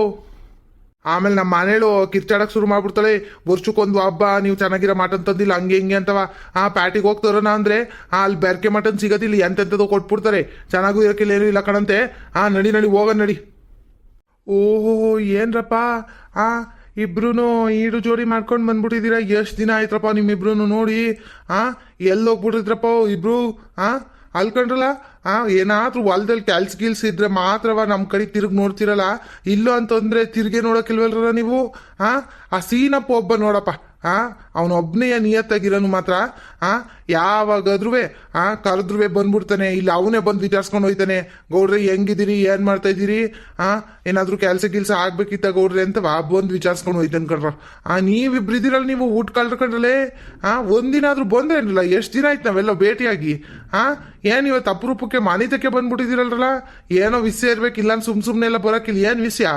ಆಮೇಲೆ ನಮ್ಮ ಮನೇಳು ಕಿರ್ಚಾಡಕ್ಕೆ ಶುರು ಮಾಡ್ಬಿಡ್ತಾಳೆ, ವರ್ಷಕ್ಕೊಂದು ಹಬ್ಬ ನೀವು ಚೆನ್ನಾಗಿರೋ ಮಟನ್ ತಂದಿಲ್ಲ ಹಂಗೆ ಹಿಂಗೆ ಅಂತವ. ಪ್ಯಾಟಿಗೆ ಹೋಗ್ತಾರೋಣ ಅಂದರೆ ಅಲ್ಲಿ ಬೆರ್ಕೆ ಮಟನ್ ಸಿಗೋದಿಲ್ಲ, ಎಂತೆಂಥದ್ದು ಕೊಟ್ಬಿಡ್ತಾರೆ, ಚೆನ್ನಾಗೂ ಇರೋಕ್ಕಿಲ್ಲ ಏನೂ ಇಲ್ಲ ಕಣಂತೆ. ನಡಿ ಹೋಗೋಣ ನಡಿ. ಓಹೋ ಏನ್ರಪ್ಪ, ಇಬ್ರು ಈಡು ಜೋಡಿ ಮಾಡ್ಕೊಂಡು ಬಂದ್ಬಿಟ್ಟಿದ್ದೀರಾ. ಎಷ್ಟು ದಿನ ಆಯ್ತ್ರಪ್ಪ ನಿಮ್ಮಿಬ್ರು ನೋಡಿ. ಎಲ್ಲೋಗ್ಬಿಟ್ಟಿದ್ರಪ್ಪ ಇಬ್ರು. ಅಲ್ಕೊಂಡ್ರಲ್ಲ ಏನಾದ್ರೂ ಹೊಲದಲ್ಲಿ ಕೆಲ್ಸ ಇದ್ರೆ ಮಾತ್ರವ ನಮ್ಮ ಕಡೆ ತಿರುಗಿ ನೋಡ್ತಿರಲ್ಲ. ಇಲ್ಲೋ ಅಂತಂದ್ರೆ ತಿರುಗಿ ನೋಡೋಕಿಲ್ವಲ್ರ ನೀವು. ಆ ಸೀನಪ್ಪ ಒಬ್ಬ ನೋಡಪ್ಪ, ಅವನೊಬ್ಬನೇ ನಿಯತ್ತಾಗಿರೋನು ಮಾತ್ರ ಯಾವಾಗಾದ್ರೂ ಕರೆದ್ರೂ ಬಂದ್ಬಿಡ್ತಾನೆ. ಇಲ್ಲ ಅವನೇ ಬಂದು ವಿಚಾರಿಸ್ಕೊಂಡು ಹೋಯ್ತಾನೆ, ಗೌಡ್ರೆ ಹೆಂಗಿದ್ದೀರಿ, ಏನ್ ಮಾಡ್ತಾ ಇದ್ದೀರಿ, ಏನಾದ್ರೂ ಕೆಲ್ಸ ಆಗ್ಬೇಕಿತ್ತ ಗೌಡ್ರೆ ಅಂತ ಬಂದು ವಿಚಾರಿಸ್ಕೊಂಡು ಹೋಯ್ತಾನೆ ಕಣ್ರ. ನೀವಿಬ್ರಿದಿರಲ್ಲ, ನೀವು ಊಟ ಕಳ್ಕೊಂಡ್ರಲ್ಲೇ ಒಂದಿನಾದ್ರೂ ಬಂದ್ರೇನಿಲ್ಲ. ಎಷ್ಟು ದಿನ ಆಯ್ತು ನಾವೆಲ್ಲ ಭೇಟಿಯಾಗಿ. ಏನ್ ಇವತ್ತು ಅಪರೂಪಕ್ಕೆ ಮಾನಿತಕ್ಕೆ ಬಂದ್ಬಿಟ್ಟಿದ್ದೀರಲ್ರಲ್ಲ, ಏನೋ ವಿಷಯ ಇರ್ಬೇಕಿಲ್ಲ ಸುಮ್ನೆ ಎಲ್ಲ ಬರೋಕಿಲ್ಲ. ಏನ್ ವಿಷಯ?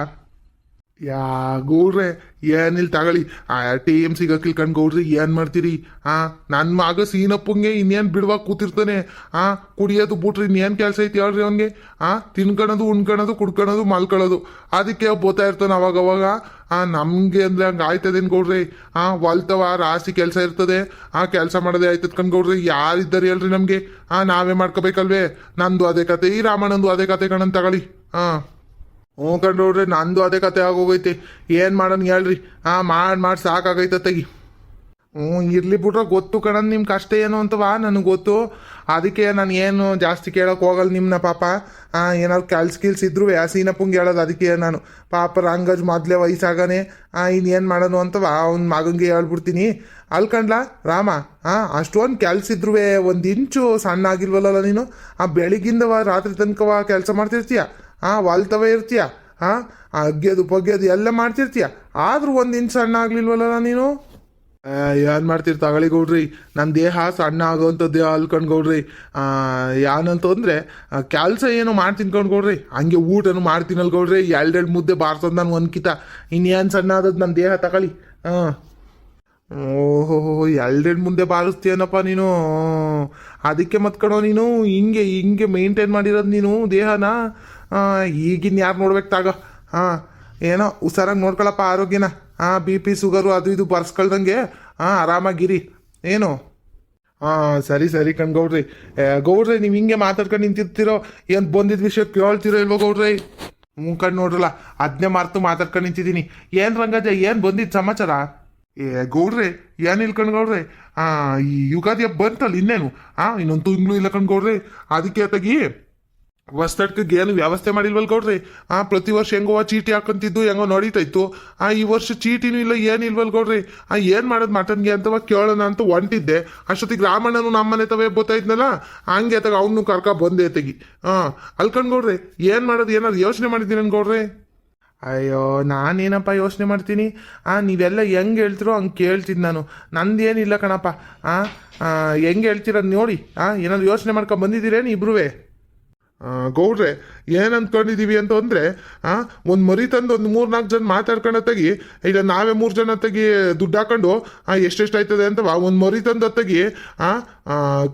ಗೌಡ್ರೆ ಏನಿಲ್ ತಗೊಳ್ಳಿ, TM ಸಿಗಕ್ಕಿಲ್ಕಂಡ್ ಗೌಡ್ರಿ ಏನ್ ಮಾಡ್ತೀರಿ. ನನ್ ಮಗ ಸೀನಪ್ಪಂಗೆ ಇನ್ನೇನ್ ಬಿಡುವಾಗ ಕೂತಿರ್ತಾನೆ. ಕುಡಿಯೋದು ಬಿಟ್ರಿ ಇನ್ನೇನ್ ಕೆಲ್ಸ ಐತಿ ಹೇಳ್ರಿ ಅವನ್ಗೆ. ತಿನ್ಕೊಳೋದು ಉಣ್ಕೊಳೋದು ಕುಡ್ಕೊಳೋದು ಮಲ್ಕೊಳ್ಳೋದು, ಅದಕ್ಕೆ ಬೋತಾ ಇರ್ತಾನೆ ಅವಾಗ. ನಮ್ಗೆ ಅಂದ್ರೆ ಹಂಗ ಆಯ್ತದೇನ್ ಗೌಡ್ರಿ. ಹೊಲ್ತವ ರಾಶಿ ಕೆಲಸ ಇರ್ತದೆ, ಕೆಲಸ ಮಾಡೋದೇ ಆಯ್ತದ ಕಣ್ ಗೌಡ್ರಿ. ಯಾರಿದ್ದಾರೆ ಹೇಳ್ರಿ ನಮ್ಗೆ. ನಾವೇ ಮಾಡ್ಕೋಬೇಕಲ್ವೇ. ನಂದು ಅದೇ ಕತೆ, ಈ ರಾಮಣ್ಣಂದು ಅದೇ ಕತೆ ಕಣನ್ ತಗೊಳ್ಳಿ. ಕಂಡ್ರಿ ನಂದು ಅದೇ ಕತೆ ಆಗೋಗೈತೆ. ಏನ್ ಮಾಡೋಣ ಹೇಳ್ರಿ. ಮಾಡಿ ಸಾಕಾಗೈತ ತೆಗಿ. ಇರ್ಲಿ ಬಿಟ್ರೆ ಗೊತ್ತು ಕಣನ್ ನಿಮ್ ಕಷ್ಟ ಏನು ಅಂತವಾ ನನಗೆ ಗೊತ್ತು. ಅದಕ್ಕೆ ನಾನು ಏನು ಜಾಸ್ತಿ ಕೇಳಕ್ ಹೋಗಲ್ಲ ನಿಮ್ನ. ಪಾಪ ಏನಾದ್ರು ಕೆಲ್ಸ ಇದ್ರು ಸೀನಪ್ಪಂಗೆ ಹೇಳೋದು. ಅದಕ್ಕೆ ನಾನು ಪಾಪ ರಂಗಜ್ ಮೊದ್ಲೇ ವಯಸ್ಸಾಗನೆ ಇನ್ನೇನು ಮಾಡೋನು ಅಂತವ ಅವ್ನ ಮಗಂಗೆ ಹೇಳ್ಬಿಡ್ತೀನಿ. ಅಲ್ಕಂಡ್ಲಾ ರಾಮ, ಅಷ್ಟೊಂದು ಕೆಲ್ಸ ಇದ್ರು ಒಂದು ಇಂಚು ಸಣ್ಣ ಆಗಿಲ್ವಲ್ಲ ನೀನು. ಬೆಳಿಗ್ಗಿಂದವ ರಾತ್ರಿ ತನಕವ ಕೆಲಸ ಮಾಡ್ತಿರ್ತೀಯ, ಹೊಲ್ತವೇ ಇರ್ತೀಯ, ಅಗ್ಯೋದು ಪಗ್ಯೋದು ಎಲ್ಲ ಮಾಡ್ತಿರ್ತೀಯ, ಆದ್ರೂ ಒಂದು ಇಂಚು ಸಣ್ಣ ಆಗ್ಲಿಲ್ವಲ್ಲ ನೀನು. ಏನ್ ಮಾಡ್ತೀರಿ ತಗೊಳ್ಳಿ ಗೌಡ್ರಿ. ನನ್ನ ದೇಹ ಸಣ್ಣ ಆಗೋವಂಥದ್ದು ಅಲ್ಕೊಂಡ್ ಗೌಡ್ರಿ. ಏನಂತಂದ್ರೆ ಕೆಲಸ ಏನೋ ಮಾಡ್ತೀನಿ ಗೌಡ್ರಿ, ಹಂಗೆ ಊಟನು ಮಾಡ್ತೀನಲ್ ಗೌಡ್ರಿ. ಎರಡೆರಡು ಮುದ್ದೆ ಬಾರ್ಸೋದು ನಾನು ಒಂದ್ಕಿತ. ಇನ್ನೇನು ಸಣ್ಣ ಆದದ್ದು ನನ್ನ ದೇಹ ತಗೊಳ್ಳಿ. ಓಹೋ, ಎರಡೆರಡು ಮುಂದೆ ಬಾರಿಸ್ತೀಯನಪ್ಪ ನೀನು. ಅದಕ್ಕೆ ಮತ್ಕಣೋ ನೀನು ಹಿಂಗೆ ಮೇಂಟೈನ್ ಮಾಡಿರೋದು ನೀನು ದೇಹನ. ಈಗಿನ ಯಾರು ನೋಡ್ಬೇಕು ತಾಗ. ಏನೋ ಹುಷಾರಾಗಿ ನೋಡ್ಕೊಳಪ್ಪ ಆರೋಗ್ಯನ. BP ಶುಗರು ಅದು ಇದು ಬರ್ಸ್ಕೊಳ್ದಂಗೆ ಆರಾಮಾಗಿರಿ. ಏನು ಸರಿ ಕಣ್ಗೌಡ್ರಿ. ಗೌಡ್ರಿ ನೀವು ಹಿಂಗೆ ಮಾತಾಡ್ಕೊಂಡು ನಿಂತಿರ್ತಿರೋ, ಏನು ಬಂದಿದ್ದ ವಿಷಯ ಕೇಳ್ತಿರೋ ಇಲ್ವೋ ಗೌಡ್ರಿ? ಕಣ್ ನೋಡ್ರಲ್ಲ, ಅದನ್ನೇ ಮರ್ತು ಮಾತಾಡ್ಕೊಂಡು ನಿಂತಿದ್ದೀನಿ. ಏನು ರಂಗಜ, ಏನು ಬಂದಿದ್ದು ಸಮಾಚಾರ? ಗೌಡ್ರೆ ಏನಿಲ್ಲ ಕಣ್ಗೌಡ್ರೆ, ಈ ಯುಗಾದಿ ಹಬ್ಬ ಬಂತಲ್ಲ ಇನ್ನೇನು. ಇನ್ನೊಂದು ತಿಂಗಳು ಇಲ್ಲ ಕಣ್ಗೌಡ್ರಿ. ಅದಕ್ಕೆ ತೆಗಿ ಹೊಸ್ತಡ್ಕಿಗೆ ಏನು ವ್ಯವಸ್ಥೆ ಮಾಡಿಲ್ವಲ್ ಗೌಡ್ರಿ. ಪ್ರತಿ ವರ್ಷ ಹೆಂಗೋ ಚೀಟಿ ಹಾಕಂತಿದ್ದು ಹೆಂಗೋ ನಡೀತಾ ಇತ್ತು. ಈ ವರ್ಷ ಚೀಟಿನೂ ಇಲ್ಲ ಏನಿಲ್ವಲ್ ಗೌಡ್ರಿ. ಏನು ಮಾಡೋದು ಮಟನ್ಗೆ ಅಂತವ ಕೇಳೋಣ ಅಂತ ಹೊಂಟಿದ್ದೆ. ಅಷ್ಟೊತ್ತಿಗೆ ರಾಮಣ್ಣನು ನಮ್ಮನೆ ತವೇ ಗೊತ್ತಾಯ್ತನಲ್ಲ, ಹಂಗೆ ತಗ ಅವನು ಕರ್ಕ ಬಂದೆ ತೆಗಿ. ಅಲ್ಕಂಡ್ ಗೌಡ್ರಿ ಏನು ಮಾಡೋದು, ಏನಾದ್ರು ಯೋಚನೆ ಮಾಡಿದ್ದೀನಿ ಗೌಡ್ರಿ. ಅಯ್ಯೋ ನಾನೇನಪ್ಪ ಯೋಚನೆ ಮಾಡ್ತೀನಿ. ನೀವೆಲ್ಲ ಹೆಂಗೆ ಹೇಳ್ತಿರೋ ಹಂಗೆ ಕೇಳ್ತೀನಿ ನಾನು. ನಂದೇನಿಲ್ಲ ಕಣಪ್ಪ. ಹೆಂಗೆ ಹೇಳ್ತೀರ ನೋಡಿ. ಏನಾದ್ರು ಯೋಚನೆ ಮಾಡ್ಕೊಂಡು ಬಂದಿದ್ದೀರೇನು ಇಬ್ರುವೆ? ಗೌಡ್ರೆ ಏನು ಅಂದ್ಕೊಂಡಿದ್ದೀವಿ ಅಂತಂದರೆ, ಒಂದು ಮರಿ ತಂದು ಒಂದು 3-4 ಜನ ಮಾತಾಡ್ಕೊಂಡು ತೆಗಿ. ಇಲ್ಲ ನಾವೇ 3 ಜನ ತೆಗಿ ದುಡ್ಡು ಹಾಕೊಂಡು ಎಷ್ಟೆಷ್ಟು ಆಯ್ತದೆ ಅಂತವ ಒಂದು ಮರಿ ತಂದು ತೆಗಿ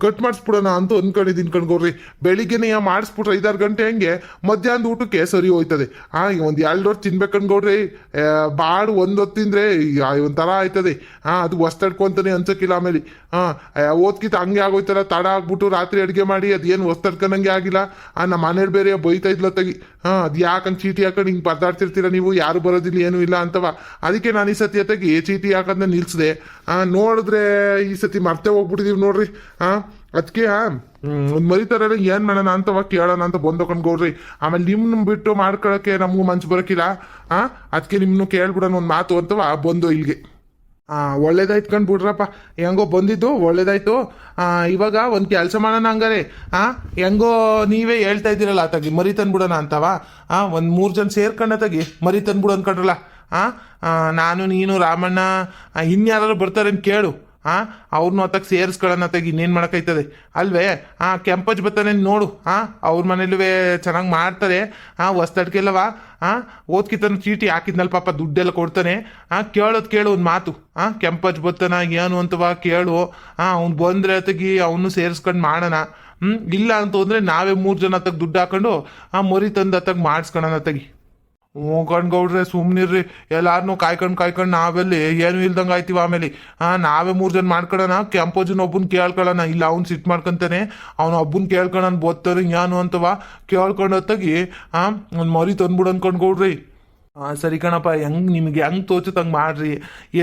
ಕಟ್ ಮಾಡಿಸ್ಬಿಡೋಣ ಅಂತ ಅಂದ್ಕೊಂಡಿದ್ದೀನಿ ಕಣ್ಗೌಡ್ರಿ. ಬೆಳಿಗ್ಗೆನೇ ಮಾಡಿಸ್ಬಿಟ್ರೆ 5-6 ಗಂಟೆ ಹಂಗೆ ಮಧ್ಯಾಹ್ನದ ಊಟಕ್ಕೆ ಸರಿ ಹೋಯ್ತದೆ. ಒಂದು 2 ವರ್ಷ ತಿನ್ಬೇಕು ಕಣ್ಗೌಡ್ರಿ. ಬಾಡು ಒಂದು ಹೊತ್ತಿಂದ್ರೆ ಒಂಥರ ಆಯ್ತದೆ. ಅದು ಹೊಸ್ತಡ್ಕೊಂತಾನೆ ಅನ್ಸಕ್ಕಿಲ್ಲ. ಆಮೇಲೆ ಓದ್ಕಿತ ಹಂಗೆ ಆಗೋಯ್ತಲ್ಲ, ತಡ ಆಗ್ಬಿಟ್ಟು ರಾತ್ರಿ ಅಡುಗೆ ಮಾಡಿ ಅದೇನು ಹೊಸ್ತಡ್ಕೊಂಡಂಗೆ ಆಗಿಲ್ಲ. ನಮ್ಮ ಮನೇಲಿ ಬೇರೆ ಬೈತಾ ಇದ್ಲ ತೆಗಿ. ಅದು ಯಾಕಂಗೆ ಚೀಟಿ ಹಾಕೊಂಡು ಹಿಂಗೆ ಪರದಾಡ್ತಿರ್ತೀರ ನೀವು, ಯಾರು ಬರೋದಿಲ್ಲ ಏನೂ ಇಲ್ಲ ಅಂತವ. ಅದಕ್ಕೆ ನಾನು ಈ ಸತಿ ತೆಗಿ ಚೀಟಿ ಹಾಕೋದನ್ನ ನಿಲ್ಸಿದೆ. ನೋಡಿದ್ರೆ ಈ ಸತಿ ಮರ್ತೇ ಹೋಗ್ಬಿಟ್ಟಿದೀವಿ ನೋಡ್ರಿ. ಅದಕ್ಕೆ ಒಂದು ಮರಿತಾರಲ್ಲ ಏನು ಮಾಡೋಣ ಅಂತವ ಕೇಳೋಣ ಅಂತ ಬಂದಕೊಂಡು ಗೌಡ್ರಿ. ಆಮೇಲೆ ನಿಮ್ಮನ್ನ ಬಿಟ್ಟು ಮಾಡ್ಕೊಳಕ್ಕೆ ನಮಗೂ ಮನ್ಸು ಬರೋಕ್ಕಿಲ್ಲ. ಅದಕ್ಕೆ ನಿಮ್ಮನ್ನು ಕೇಳ್ಬಿಡೋಣ ಒಂದು ಮಾತು ಅಂತವ ಬಂದು ಇಲ್ಲಿಗೆ. ಒಳ್ಳೇದಾಯ್ತು ಕಂಡು ಬಿಡ್ರಪ್ಪ, ಹೆಂಗೋ ಬಂದಿದ್ದು ಒಳ್ಳೇದಾಯ್ತು. ಇವಾಗ ಒಂದು ಕೆಲಸ ಮಾಡೋಣ ಹಂಗಾರೆ. ಹೆಂಗೋ ನೀವೇ ಹೇಳ್ತಾ ಇದ್ದೀರಲ್ಲ ತಗಿ ಮರಿ ತಂದ್ಬಿಡೋಣ ಅಂತವ. ಒಂದು 3 ಜನ ಸೇರ್ಕೊಂಡ ತಗಿ ಮರಿ ತಂದ್ಬಿಡು ಅನ್ಕೊಂಡ್ರಲ್ಲ. ನಾನು ನೀನು ರಾಮಣ್ಣ ಇನ್ಯಾರು ಬರ್ತಾರೇನು ಕೇಳು. ಅವ್ರನ್ನೂ ಹೊತ್ತಕ್ಕೆ ಸೇರಿಸ್ಕೊಳ್ಳೋಣ ತೆಗಿ. ಇನ್ನೇನು ಮಾಡೋಕ್ಕೈತದೆ ಅಲ್ವೇ. ಕೆಂಪಜ್ ಬರ್ತಾನೆ ನೋಡು. ಅವ್ರ ಮನೇಲೂ ಚೆನ್ನಾಗಿ ಮಾಡ್ತಾರೆ. ಹೊಸ್ತಡ್ಕೆಲ್ಲವ ಓದ್ಕಿತನ ಚೀಟಿ ಹಾಕಿದ್ನಲ್ಲ ಪಾಪ, ದುಡ್ಡೆಲ್ಲ ಕೊಡ್ತಾನೆ. ಕೇಳೋದು ಕೇಳು ಒಂದು ಮಾತು. ಕೆಂಪಜ್ ಬರ್ತಾನ ಏನು ಅಂತವ ಕೇಳು. ಅವ್ನು ಬಂದರೆ ತೆಗಿ ಅವನು ಸೇರಿಸ್ಕೊಂಡು ಮಾಡೋಣ. ಇಲ್ಲ ಅಂತಂದರೆ ನಾವೇ 3 ಜನ ತಗ ದುಡ್ಡು ಹಾಕೊಂಡು ಮರಿ ತಂದು ಹತ್ತಾಗ ಮಾಡಿಸ್ಕೊಳ್ಳೋಣ ತೆಗಿ. ಗೌಡ್ರೆ ಸುಮ್ಮನಿರ್ರಿ. ಎಲ್ಲಾರನ್ನೂ ಕಾಯ್ಕೊಂಡು ನಾವೆಲ್ಲಿ ಏನು ಇಲ್ದಂಗೆ ಆಯ್ತೀವಿ. ಆಮೇಲೆ ನಾವೇ 3 ಜನ ಮಾಡ್ಕೊಳ್ಳೋಣ. ಕೆಂಪೋಜನ್ ಒಬ್ಬನ ಕೇಳ್ಕೊಳ್ಳೋಣ. ಇಲ್ಲ ಅವ್ನು ಸಿಟ್ಟು ಮಾಡ್ಕೊಂತಾನೆ, ಅವ್ನು ಒಬ್ಬನ ಕೇಳ್ಕೊಳ್ಳೋಣ ಬೋತ್ತಾರೆ ಏನು ಅಂತವ ಕೇಳ್ಕೊಂಡು ಹೊತ್ತಾಗಿ ಒಂದು ಮರಿ ತಂದ್ಬಿಡು ಅನ್ಕೊಂಡು ಗೌಡ್ರಿ. ಸರಿ ಕಣಪ್ಪ, ನಿಮಗೆ ಹೆಂಗೆ ತೋಚುತ್ತೆ ಹಂಗೆ ಮಾಡ್ರಿ.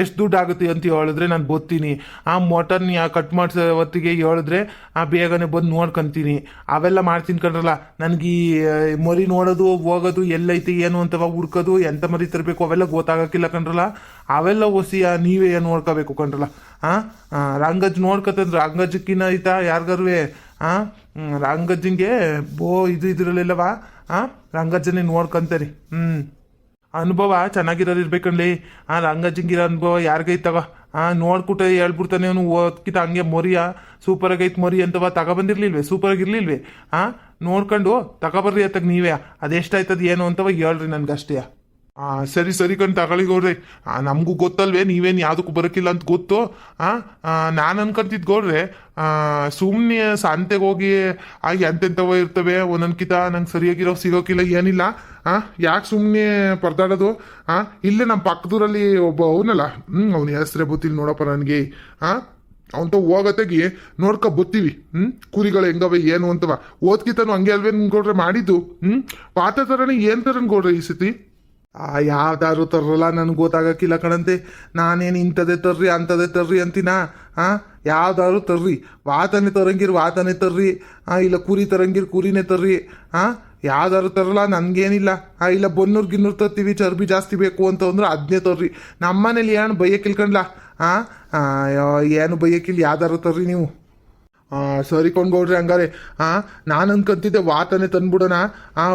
ಎಷ್ಟು ದುಡ್ಡು ಆಗುತ್ತೆ ಅಂತ ಹೇಳಿದ್ರೆ ನಾನು ಬರ್ತೀನಿ. ಆ ಮಟನ್ ಕಟ್ ಮಾಡಿಸೋ ಹೊತ್ತಿಗೆ ಹೇಳಿದ್ರೆ ಬೇಗನೆ ಬಂದು ನೋಡ್ಕೊಂತೀನಿ. ಅವೆಲ್ಲ ಮಾಡ್ತೀನಿ ಕಣ್ರಲ್ಲ. ನನಗೆ ಈ ಮರಿ ನೋಡೋದು ಹೋಗೋದು ಎಲ್ಲೈತಿ ಏನು ಅಂತವ ಹುಡ್ಕೋದು ಎಂತ ಮರಿ ತರಬೇಕು ಅವೆಲ್ಲ ಗೊತ್ತಾಗಕ್ಕಿಲ್ಲ ಕಣ್ರಲ್ಲ. ಅವೆಲ್ಲ ಹೊಸಿಯ ನೀವೇ ಏನು ನೋಡ್ಕೋಬೇಕು ಕಣ್ರಲ್ಲ. ರಂಗಜ್ಜು ನೋಡ್ಕೊತಂದ್ರೆ ರಂಗಜ್ಜಕ್ಕಿನ್ನ ಐತಾ ಯಾರಿಗಾರು ರಂಗಜ್ಜಂಗೆ ಇದ್ರಲ್ಲೆಲ್ಲವ ರಂಗಜ್ಜನೇ ನೋಡ್ಕೊಂತಾರೆ. ಅನುಭವ ಚೆನ್ನಾಗಿರೋದು ಇರ್ಬೇಕಂಡ್ಲಿ. ರಂಗಜ್ಜಂಗಿರೋ ಅನುಭವ ಯಾರಿಗೈತವ ನೋಡ್ಬಿಟ್ಟು ಹೇಳ್ಬಿಡ್ತಾನೆ ಅವನು ಓದ್ಕಿತ ಹಂಗೆ ಮೊರಿಯ ಸೂಪರಾಗೈತೆ ಮೊರಿ ಅಂತವ ತಗೊಬಂದಿರ್ಲಿಲ್ವೇ, ಸೂಪರಾಗಿರ್ಲಿಲ್ವೇ? ನೋಡ್ಕೊಂಡು ತಗೊಬರ್ರಿ ಅತ್ತಾಗ ನೀವೇ ಅದೆಷ್ಟಾಯ್ತದ ಏನು ಅಂತವ ಹೇಳ್ರಿ ನನ್ಗಷ್ಟೇ. ಸರಿ ಸರಿ ಕಣ್ ತಗೊಳ್ಳಿ ಗೌಡ್ರಿ. ನಮಗೂ ಗೊತ್ತಲ್ವೇ ನೀವೇನು ಯಾವುದಕ್ಕೂ ಬರೋಕ್ಕಿಲ್ಲ ಅಂತ ಗೊತ್ತು. ನಾನು ಅನ್ಕೊಂತಿದ್ ಗೌಡ್ರೆ, ಸುಮ್ಮನೆ ಸಂತೆಗೆ ಹೋಗಿ ಎಂತೆಂಥವ ಇರ್ತವೆ ಒಂದೊಂದ್ಕಿತ ನಂಗೆ ಸರಿಯಾಗಿರೋ ಸಿಗೋಕಿಲ್ಲ ಏನಿಲ್ಲ. ಯಾಕೆ ಸುಮ್ಮನೆ ಪರದಾಡೋದು? ಇಲ್ಲೇ ನಮ್ಮ ಪಕ್ಕದೂರಲ್ಲಿ ಒಬ್ಬ ಅವನಲ್ಲ, ಅವ್ನ ಹೆಸ್ರೇ ಗೊತ್ತಿಲ್ಲ ನೋಡಪ್ಪ ನನಗೆ. ಅವಂತ ಹೋಗತ್ತಾಗಿ ನೋಡ್ಕೊ ಬತ್ತೀವಿ. ಕುರಿಗಳು ಹೆಂಗವೆ ಏನು ಅಂತವ ಓದ್ಕಿತನು ಹಂಗೆ ಅಲ್ವೇನ್ ಗೌಡ್ರೆ ಮಾಡಿದ್ದು. ಪಾತ ಥರನೇ ಏನು ಥರನ್ ಗೌಡ್ರೆ ಈ ಸತಿ? ಯಾವ್ದಾದ್ರು ತರ್ರಲ್ಲ ನನಗೆ ಗೊತ್ತಾಗಕ್ಕಿಲ್ಲ ಕಣಂತೆ. ನಾನೇನು ಇಂಥದ್ದೇ ತರ್ರಿ ಅಂಥದ್ದೇ ತರ್ರಿ ಅಂತೀನ. ಯಾವ್ದಾದ್ರು ತರ್ರಿ, ವಾತನೇ ವಾತನೇ ತರ್ರಿ, ಇಲ್ಲ ಕುರಿ ಕುರಿನೇ ತರ್ರಿ. ಯಾವ್ದಾದ್ರು ತರಲ್ಲ ನನಗೇನಿಲ್ಲ. ಇಲ್ಲ ಬನ್ನೂರು ಗಿನ್ನೂರು ತರ್ತೀವಿ ಚರ್ಬಿ ಜಾಸ್ತಿ ಬೇಕು ಅಂತ ಅಂದ್ರೆ ಅದನ್ನೇ ತರ್ರಿ. ನಮ್ಮನೇಲಿ ಏನು ಬೈಯಕ್ಕಿಲ್ಕಂಡ್ಲ. ಏನು ಬೈಯಕ್ಕಿಲ್ಲ, ಯಾವ್ದಾದ್ರು ತರ್ರಿ ನೀವು. ಸರಿ ಕೊಂಡ್ಗೌಡ್ರಿ ಹಂಗಾರೆ. ನಾನು ಅನ್ಕೊಂತಿದ್ದೆ ವಾತನೇ ತಂದ್ಬಿಡೋಣ.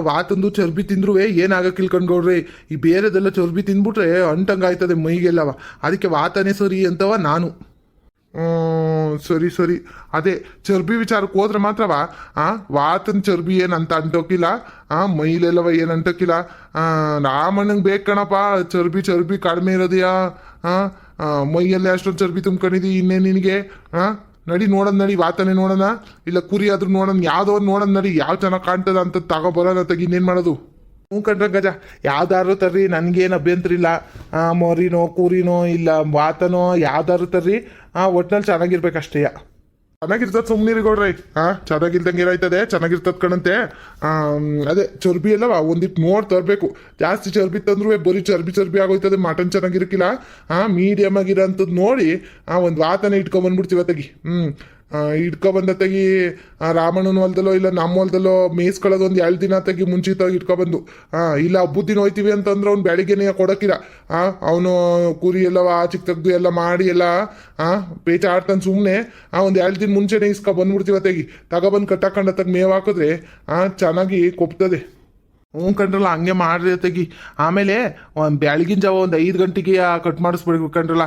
ವಾತಂದು ಚರ್ಬಿ ತಿಂದ್ರು ಏನಾಗಕ್ಕಿಲ್ ಕಣ್ಗೌಡ್ರಿ. ಈ ಬೇರೆದೆಲ್ಲ ಚರ್ಬಿ ತಿಂದ್ಬಿಟ್ರೆ ಅಂಟಂಗಾಯ್ತದೆ ಮೈಗೆಲ್ಲವ. ಅದಕ್ಕೆ ವಾತನೇ ಸರಿ ಅಂತವ ನಾನು. ಸರಿ ಸರಿ, ಅದೇ ಚರ್ಬಿ ವಿಚಾರಕ್ಕೆ ಹೋದ್ರೆ ಮಾತ್ರವ ವಾತನ ಚರ್ಬಿ ಏನಂತ ಅಂಟೋಕಿಲ್ಲ, ಮೈಲೆಲ್ಲವ ಏನು ಅಂಟೋಕಿಲ್ಲ. ರಾಮಣ್ಣಂಗೆ ಬೇಕು ಕಣಪ್ಪ ಚರ್ಬಿ ಚರ್ಬಿ ಕಡಿಮೆ ಇರೋದೆಯಾ? ಮೈಯಲ್ಲೇ ಅಷ್ಟೊಂದು ಚರ್ಬಿ ತುಂಬ್ಕೊಂಡಿದ್ದೀವಿ ಇನ್ನೇ ನಿನಗೆ. ನಡಿ ನೋಡೋಣ, ನಡಿ ವಾತನೇ ನೋಡೋಣ, ಇಲ್ಲ ಕುರಿ ಆದ್ರೂ ನೋಡೋಣ, ಯಾವ್ದೋ ನೋಡೋಣ ನಡಿ. ಯಾವ ಚೆನ್ನಾಗಿ ಕಾಣ್ತದ ಅಂತ ತಗೊಬರೋಣ ತೆಗಿ. ಇನ್ನೇನು ಮಾಡೋದು? ಕಂಡ್ರೆ ಗಜ ಯಾವ್ದಾದ್ರು ತರ್ರಿ, ನನಗೇನು ಅಭ್ಯಂತರ ಇಲ್ಲ. ಮೊರಿನೋ ಕುರಿನೋ ಇಲ್ಲ ವಾತನೋ ಯಾವ್ದಾದ್ರು ತರ್ರಿ, ಒಟ್ನಲ್ಲಿ ಚೆನ್ನಾಗಿರ್ಬೇಕಷ್ಟೇ. ಚೆನ್ನಾಗಿರ್ತದ ಸುಮ್ನಿರಿ ಗೌಡ್ರಿ. ಚೆನ್ನಾಗಿಲ್ದಂಗೆ ಏನಾಯ್ತದೆ, ಚೆನ್ನಾಗಿರ್ತದ ಕಣಂತೆ. ಅದೇ ಚರ್ಬಿ ಎಲ್ಲವ ಒಂದಿಟ್ಟು ನೋಡಿ ತರಬೇಕು. ಜಾಸ್ತಿ ಚರ್ಬಿ ತಂದ್ರು ಬರೀ ಚರ್ಬಿ ಚರ್ಬಿ ಆಗೋಯ್ತದೆ, ಮಟನ್ ಚೆನ್ನಾಗಿರಕ್ಕಿಲ್ಲ. ಮೀಡಿಯಮ್ ಆಗಿರೋಂಥದ್ದು ನೋಡಿ ಒಂದು ವಾತನ ಇಟ್ಕೊಂಡ್ಬಂದ್ಬಿಡ್ತೀವಿ ತೆಗಿ. ಇಟ್ಕೊಬಂದ ತೆಗಿ ರಾಮಣ್ಣನ ಹೊಲದಲ್ಲೋ ಇಲ್ಲ ನಮ್ಮ ಹೊಲದಲ್ಲೋ ಮೇಯಿಸ್ಕೊಳ್ಳೋದು ಒಂದು 2 ದಿನ ತೆಗಿ ಮುಂಚಿತವಾಗಿ ಇಟ್ಕೊಬಂದು. ಇಲ್ಲ ಹಬ್ಬದ ದಿನ ಹೋಯ್ತೀವಿ ಅಂತಂದ್ರೆ ಅವ್ನು ಬೆಳಿಗ್ಗೆನೇ ಕೊಡೋಕ್ಕಿಲ್ಲ. ಅವನು ಕುರಿ ಎಲ್ಲವ ಆಚಿಗೆ ತೆಗ್ದು ಎಲ್ಲ ಮಾಡಿ ಎಲ್ಲ ಪೇಚ ಆಡ್ತಾನೆ ಸುಮ್ಮನೆ. ಒಂದು 2 ದಿನ ಮುಂಚೆನೇ ಬಂದ್ಬಿಡ್ತೀವಿ ತೆಗಿ. ತಗೊಬಂದು ಕಟ್ಟಾಕೊಂಡ ತಗ ಮೇವು ಹಾಕಿದ್ರೆ ಚೆನ್ನಾಗಿ ಕೊಪ್ತದೆ. ಕಂಡ್ರಲ್ಲ ಹಂಗೆ ಮಾಡ್ರಿ ತೆಗಿ. ಆಮೇಲೆ ಬೆಳಗಿನ ಜಾವ ಒಂದು 5 ಗಂಟೆಗೆ ಕಟ್ ಮಾಡಿಸ್ಬಿಡ್ಬೇಕು ಕಂಡ್ರಲ್ಲ.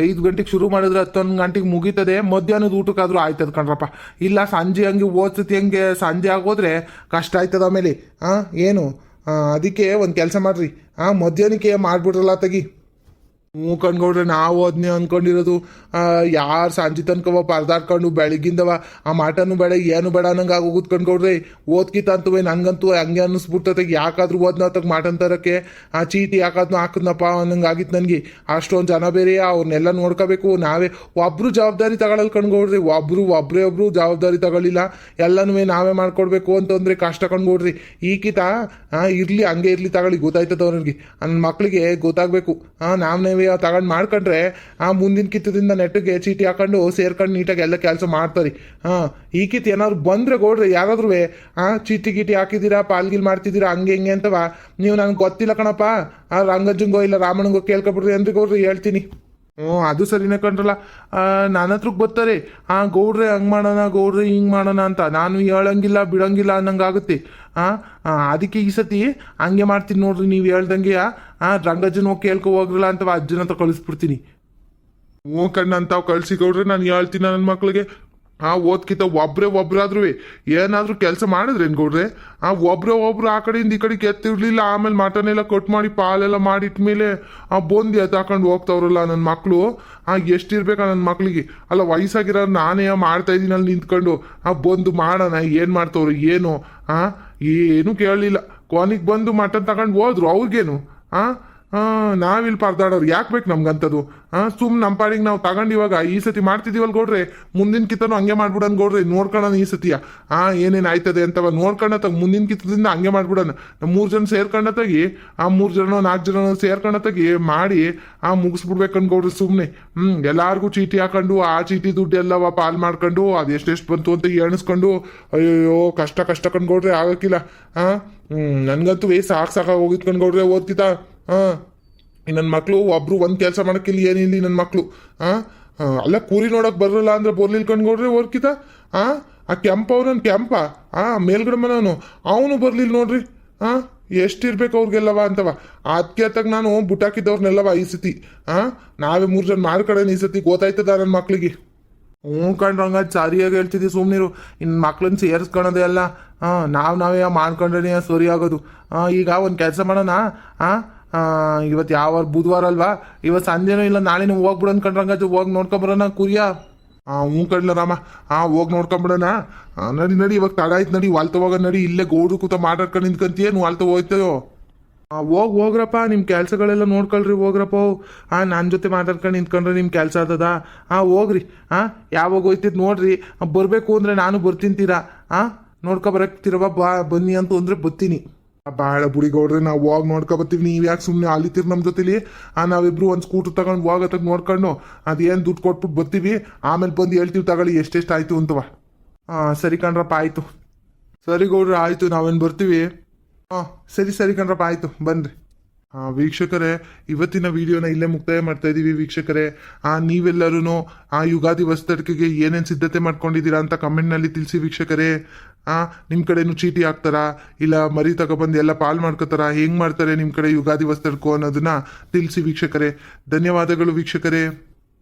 5 ಗಂಟೆಗೆ ಶುರು ಮಾಡಿದ್ರೆ 11 ಗಂಟೆಗೆ ಮುಗೀತದೆ. ಮಧ್ಯಾಹ್ನದ ಊಟಕ್ಕಾದ್ರೂ ಆಯ್ತದ ಕಣ್ರಪ್ಪ. ಇಲ್ಲ ಸಂಜೆ ಹಂಗೆ ಓದ್ಸತಿ ಹಂಗೆ ಸಂಜೆ ಆಗೋದ್ರೆ ಕಷ್ಟ ಆಯ್ತದ ಆಮೇಲೆ. ಏನು ಅದಕ್ಕೆ ಒಂದು ಕೆಲಸ ಮಾಡ್ರಿ, ಮಧ್ಯಾಹ್ನಕ್ಕೆ ಮಾಡಿಬಿಡ್ರಲ್ಲ ತೆಗಿ. ಕಣ್ಗೌಡ್ರೆ ನಾವು ಅದನ್ನೇ ಅನ್ಕೊಂಡಿರೋದು. ಯಾರು ಸಂಜೆ ತನಕವ ಪರದಾಡ್ಕೊಂಡು ಬೆಳಗಿಂದವ ಮಟನು ಬೇಡ ಏನು ಬೇಡ ಅನ್ನಂಗೆ ಆಗೋಗುದು ಕಣ್ಗೌಡ್ರಿ. ಓದ್ಕಿತ ಅಂತವೇ ನನಗಂತೂ ಹಂಗೆ ಅನ್ನಿಸ್ಬಿಡ್ತದೆ. ಯಾಕಾದ್ರೂ ಓದ್ನ ತಗ ಮಟನ್ ತರಕ್ಕೆ ಚೀಟಿ ಯಾಕಾದ್ನೂ ಹಾಕಿದ್ನಪ್ಪ ಅನ್ನಂಗೆ ಆಗಿತ್ತು ನನಗೆ. ಅಷ್ಟೊಂದು ಜನ ಬೇರೆ ಅವ್ರನ್ನೆಲ್ಲ ನೋಡ್ಕೋಬೇಕು. ನಾವೇ ಒಬ್ರು ಜವಾಬ್ದಾರಿ ತಗೊಳಲ್ ಕಣ್ಗೌಡ್ರಿ. ಒಬ್ರೇ ಜವಾಬ್ದಾರಿ ತಗೊಳ್ಳಿಲ್ಲ. ಎಲ್ಲನೂ ನಾವೇ ಮಾಡ್ಕೊಡ್ಬೇಕು ಅಂತಂದ್ರೆ ಕಷ್ಟ ಕಣ್ಗೌಡ್ರಿ. ಈಕಿತ ಇರ್ಲಿ ಹಂಗೆ ಇರ್ಲಿ ತಗೊಳ್ಳಿ, ಗೊತ್ತಾಯ್ತದ ಅವ್ರಿಗೆ. ನನ್ನ ಮಕ್ಳಿಗೆ ಗೊತ್ತಾಗಬೇಕು. ನಾವೇ ತಗೊಂಡು ಮಾಡ್ಕೊಂಡ್ರೆ ಮುಂದಿನ ಕಿತ್ತದಿಂದ ನೆಟ್ಟಿಗೆ ಚೀಟಿ ಹಾಕೊಂಡು ಸೇರ್ಕೊಂಡು ನೀಟಾಗಿ ಎಲ್ಲ ಕೆಲಸ ಮಾಡ್ತಾರೆ. ಈ ಕಿತ್ ಏನಾದ್ರು ಬಂದ್ರೆ ಗೌಡ್ರಿ ಯಾರಾದ್ರೂ ಚೀಟಿ ಗೀಟಿ ಹಾಕಿದ್ದೀರಾ ಪಾಲ್ಗಿಲ್ ಮಾಡ್ತಿದ್ದೀರಾ ಹಂಗೆ ಹಿಂಗೆ ಅಂತವ ನೀವು ನನಗೆ ಗೊತ್ತಿಲ್ಲ ಕಣಪ್ಪ, ರಂಗಜ್ಜಂಗೋ ಇಲ್ಲ ರಾಮಣ್ಣಂಗೋ ಕೇಳ್ಕೊಬಿಡ್ರಿ ಅಂದ್ರೆ ಗೌಡ್ರಿ ಹೇಳ್ತೀನಿ. ಅದು ಸರಿನೇ ಕಂಡ್ರಲ್ಲ. ನನ್ನ ಹತ್ರಕ್ಕೆ ಬರ್ತಾರೆ ಗೌಡ್ರೆ ಹಂಗೆ ಮಾಡೋಣ ಗೌಡ್ರೆ ಹಿಂಗೆ ಮಾಡೋಣ ಅಂತ. ನಾನು ಹೇಳಂಗಿಲ್ಲ ಬಿಡಂಗಿಲ್ಲ ಅನ್ನಂಗಾಗುತ್ತೆ. ಅದಕ್ಕೆ ಈ ಸತಿ ಹಂಗೆ ಮಾಡ್ತೀನಿ ನೋಡ್ರಿ. ನೀವು ಹೇಳ್ದಂಗೆ ರಂಗಜ್ಜನ ಹೋಗಿ ಕೇಳ್ಕೊ ಹೋಗ್ರಲ್ಲ ಅಂತವ ಅಜ್ಜನ ಹತ್ರ ಕಳಿಸ್ಬಿಡ್ತೀನಿ. ಕಣ್ಣಂತಾವ್ ಕಳ್ಸಿ ಗೌಡ್ರೆ, ನಾನು ಹೇಳ್ತೀನಿ ನನ್ನ ಮಕ್ಳಿಗೆ. ಓದ್ಕಿತ ಒಬ್ರಾದ್ರೂ ಏನಾದ್ರೂ ಕೆಲಸ ಮಾಡಿದ್ರೇನು ಗೌಡ್ರೆ? ಒಬ್ರು ಆ ಕಡೆಯಿಂದ ಈ ಕಡೆಗೆ ಎತ್ತಿರ್ಲಿಲ್ಲ. ಆಮೇಲೆ ಮಟನ್ ಎಲ್ಲ ಕಟ್ ಮಾಡಿ ಪಾಲೆಲ್ಲ ಮಾಡಿಟ್ಮೇಲೆ ಬಂದು ಎತ್ತಾಕೊಂಡು ಹೋಗ್ತಾವ್ರಲ್ಲ ನನ್ನ ಮಕ್ಕಳು. ಎಷ್ಟಿರ್ಬೇಕಾ ನನ್ನ ಮಕ್ಳಿಗೆ? ಅಲ್ಲ ವಯಸ್ಸಾಗಿರೋರು ನಾನೇ ಮಾಡ್ತಾ ಇದ್ದೀನಿ ಅಲ್ಲಿ ನಿಂತ್ಕೊಂಡು. ಬಂದು ಮಾಡೋಣ ಏನು ಮಾಡ್ತವ್ರು ಏನು ಏನು ಕೇಳಲಿಲ್ಲ. ಕೊನೆಗೆ ಬಂದು ಮಟನ್ ತಗೊಂಡು ಹೋದ್ರು. ಅವ್ರಿಗೇನು ನಾವಿಲ್ಲಿ ಪರದಾಡೋರು ಯಾಕೆ ಬೇಕು ನಮ್ಗಂಥದ್ದು ಸುಮ್ಮನೆ ನಮ್ಮ ಪಾಡಿಗೆ ನಾವು ತಗೊಂಡು ಇವಾಗ ಈ ಸತಿ ಮಾಡ್ತಿದೀವಲ್ಲ ಗೌಡ್ರೆ ಮುಂದಿನ ಕಿತ್ತನು ಹಂಗೆ ಮಾಡ್ಬಿಡೋಣ ಗೌಡ್ರೆ ನೋಡ್ಕೊಳ್ಳೋಣ ಈ ಸತಿಯ ಏನೇನು ಆಯ್ತದೆ ಅಂತವ ನೋಡ್ಕೊಂಡತ್ತಾಗ ಮುಂದಿನ ಕಿತ್ತದಿಂದ ಹಂಗೆ ಮಾಡ್ಬಿಡೋಣ ನಮ್ಮ 3 ಜನ ಸೇರ್ಕೊಂಡತ್ತಾಗಿ ಆ 3 ಜನ 4 ಜನ ಸೇರ್ಕೊಂಡತ್ತಾಗಿ ಮಾಡಿ ಮುಗಿಸ್ಬಿಡ್ಬೇಕಂದ್ ಗೌಡ್ರೆ ಸುಮ್ಮನೆ ಎಲ್ಲಾರ್ಗೂ ಚೀಟಿ ಹಾಕೊಂಡು ಆ ಚೀಟಿ ದುಡ್ಡು ಎಲ್ಲವ ಪಾಲ್ ಮಾಡ್ಕೊಂಡು ಅದು ಎಷ್ಟೆಷ್ಟು ಬಂತು ಅಂತ ಎಣಿಸ್ಕೊಂಡು ಅಯ್ಯೋ ಕಷ್ಟ ಕಂಡ್ಗೌಡ್ರೆ ಆಗಕ್ಕಿಲ್ಲ ನನ್ಗಂತೂ ಸಾಕಾಗಿ ಹೋಗಿದ್ ಕಂಡ್ಗೌಡ್ರೆ ಓದ್ತಿದ್ದ ನನ್ನ ಮಕ್ಳು ಒಬ್ರು ಒಂದ್ ಕೆಲಸ ಮಾಡಕ್ಕಿಲ್ಲ ಏನಿಲ್ಲ ನನ್ನ ಮಕ್ಳು ಅಲ್ಲ ಕೂರಿ ನೋಡಕ್ ಬರಲ್ಲ ಅಂದ್ರೆ ಬರ್ಲಿಲ್ ಕಂಡ್ಕೊಡ್ರಿ ಓರ್ಕಿತ ಆ ಕೆಂಪ ಅವ್ರನ್ ಕೆಂಪ ಮೇಲ್ಗಡೆ ಮನವನು ಅವನು ಬರ್ಲಿಲ್ಲ ನೋಡ್ರಿ ಎಷ್ಟಿರ್ಬೇಕು ಅವ್ರಿಗೆಲ್ಲವ ಅಂತವ ಅದಕ್ಕೆ ಅತ್ತಾಗ ನಾನು ಬುಟ್ಟಾಕಿದ್ದವ್ರನ್ನೆಲ್ಲವ ಈ ಸತಿ ನಾವೇ 3 ಜನ ಮಾಡ್ಕಡೇನಿ ಈ ಸತಿ ಗೊತ್ತಾಯ್ತದ ನನ್ನ ಮಕ್ಳಿಗೆ ಕಂಡ್ರಂಗ ಸರಿಯಾಗಿ ಹೇಳ್ತಿದ್ದಿ ಸುಮ್ನಿರು ಇನ್ನು ಮಕ್ಳನ್ನ ಸೇರಿಸ್ಕೊಳೋದೆ ಅಲ್ಲ ನಾವೇ ಮಾಡ್ಕೊಂಡ್ರೆ ಸರಿ ಆಗೋದು ಈಗ ಒಂದು ಕೆಲಸ ಮಾಡೋಣ ಇವತ್ತು ಯಾವ ಬುಧವಾರ ಅಲ್ವಾ ಇವತ್ತು ಸಂಜೆನೂ ಇಲ್ಲ ನಾಳೆನೂ ಹೋಗ್ಬಿಡು ಅನ್ಕೊಂಡ್ರಂಗ ಹೋಗಿ ನೋಡ್ಕೊಂಬರೋಣ ಕುರಿಯ ಕಡ್ಲ ರಾಮ ಹೋಗಿ ನೋಡ್ಕೊಂಬಿಡೋಣ ನಡಿ ಇವಾಗ ತಡ ಆಯ್ತು ನಡಿ ವಾಲ್ತ ಹೋಗ ನಡಿ ಇಲ್ಲೇ ಗೌಡ್ರು ಕೂತ ಮಾತಾಡ್ಕೊಂಡು ನಿಂತ್ಕೊಂತೀಯೇನು ವಾಲ್ತ ಹೋಗ್ತೇವೋ ಹೋಗ್ರಪ್ಪ ನಿಮ್ಮ ಕೆಲ್ಸಗಳೆಲ್ಲ ನೋಡ್ಕೊಳ್ರಿ ಹೋಗ್ರಪ್ಪ ನನ್ನ ಜೊತೆ ಮಾತಾಡ್ಕೊಂಡು ನಿಂತ್ಕೊಂಡ್ರೆ ನಿಮ್ಮ ಕೆಲಸ ಆದದ ಹೋಗ್ರಿ ಯಾವಾಗ ಹೋಯ್ತಿದ್ ನೋಡ್ರಿ ಬರಬೇಕು ಅಂದರೆ ನಾನು ಬರ್ತಿಂತೀರಾ ನೋಡ್ಕೊಬರಕ್ತಿರವ ಬನ್ನಿ ಅಂತ ಅಂದ್ರೆ ಬರ್ತೀನಿ ಭಾಳ ಬುಡಿ ಗೌಡ್ರೆ ನಾವು ಹೋಗಿ ನೋಡ್ಕೊಬತ್ತೀವಿ ನೀವು ಯಾಕೆ ಸುಮ್ಮನೆ ಅಲಿತೀರಿ ನಮ್ಮ ಜೊತೆಲಿ ನಾವಿಬ್ರು ಒಂದು ಸ್ಕೂಟ್ರ್ ತಗೊಂಡು ಹೋಗತ್ತಾಗ ನೋಡ್ಕೊಂಡು ಅದೇನು ದುಡ್ಡು ಕೊಟ್ಬಿಟ್ಟು ಬರ್ತೀವಿ ಆಮೇಲೆ ಬಂದು ಹೇಳ್ತೀವಿ ತಗೊಳ್ಳಿ ಎಷ್ಟೆಷ್ಟು ಆಯ್ತು ಅಂತವ ಸರಿ ಕಣ್ರಪ್ಪ ಆಯಿತು ಸರಿ ಗೌಡ್ರೆ ಆಯಿತು ನಾವೇನು ಬರ್ತೀವಿ ಸರಿ ಕಣ್ರಪ್ಪ ಆಯಿತು ಬನ್ನಿರಿ ವೀಕ್ಷಕರೇ ಇವತ್ತಿನ ವಿಡಿಯೋನ ಇಲ್ಲೇ ಮುಕ್ತಾಯ ಮಾಡ್ತಾ ಇದ್ದೀವಿ ವೀಕ್ಷಕರೇ ನೀವೆಲ್ಲರೂ ಯುಗಾದಿ ವಸ್ತಡಿಕೆಗೆ ಏನೇನು ಸಿದ್ಧತೆ ಮಾಡ್ಕೊಂಡಿದ್ದೀರಾ ಅಂತ ಕಮೆಂಟ್ನಲ್ಲಿ ತಿಳಿಸಿ ವೀಕ್ಷಕರೇ ನಿಮ್ಮ ಕಡೆನೂ ಚೀಟಿ ಹಾಕ್ತಾರಾ ಇಲ್ಲ ಮರಿ ತಗೊಬಂದು ಎಲ್ಲ ಪಾಲ್ ಮಾಡ್ಕೋತಾರ ಹೆಂಗೆ ಮಾಡ್ತಾರೆ ನಿಮ್ಮ ಕಡೆ ಯುಗಾದಿ ವಸ್ತಡ್ಕೋ ಅನ್ನೋದನ್ನ ತಿಳಿಸಿ ವೀಕ್ಷಕರೇ ಧನ್ಯವಾದಗಳು ವೀಕ್ಷಕರೇ.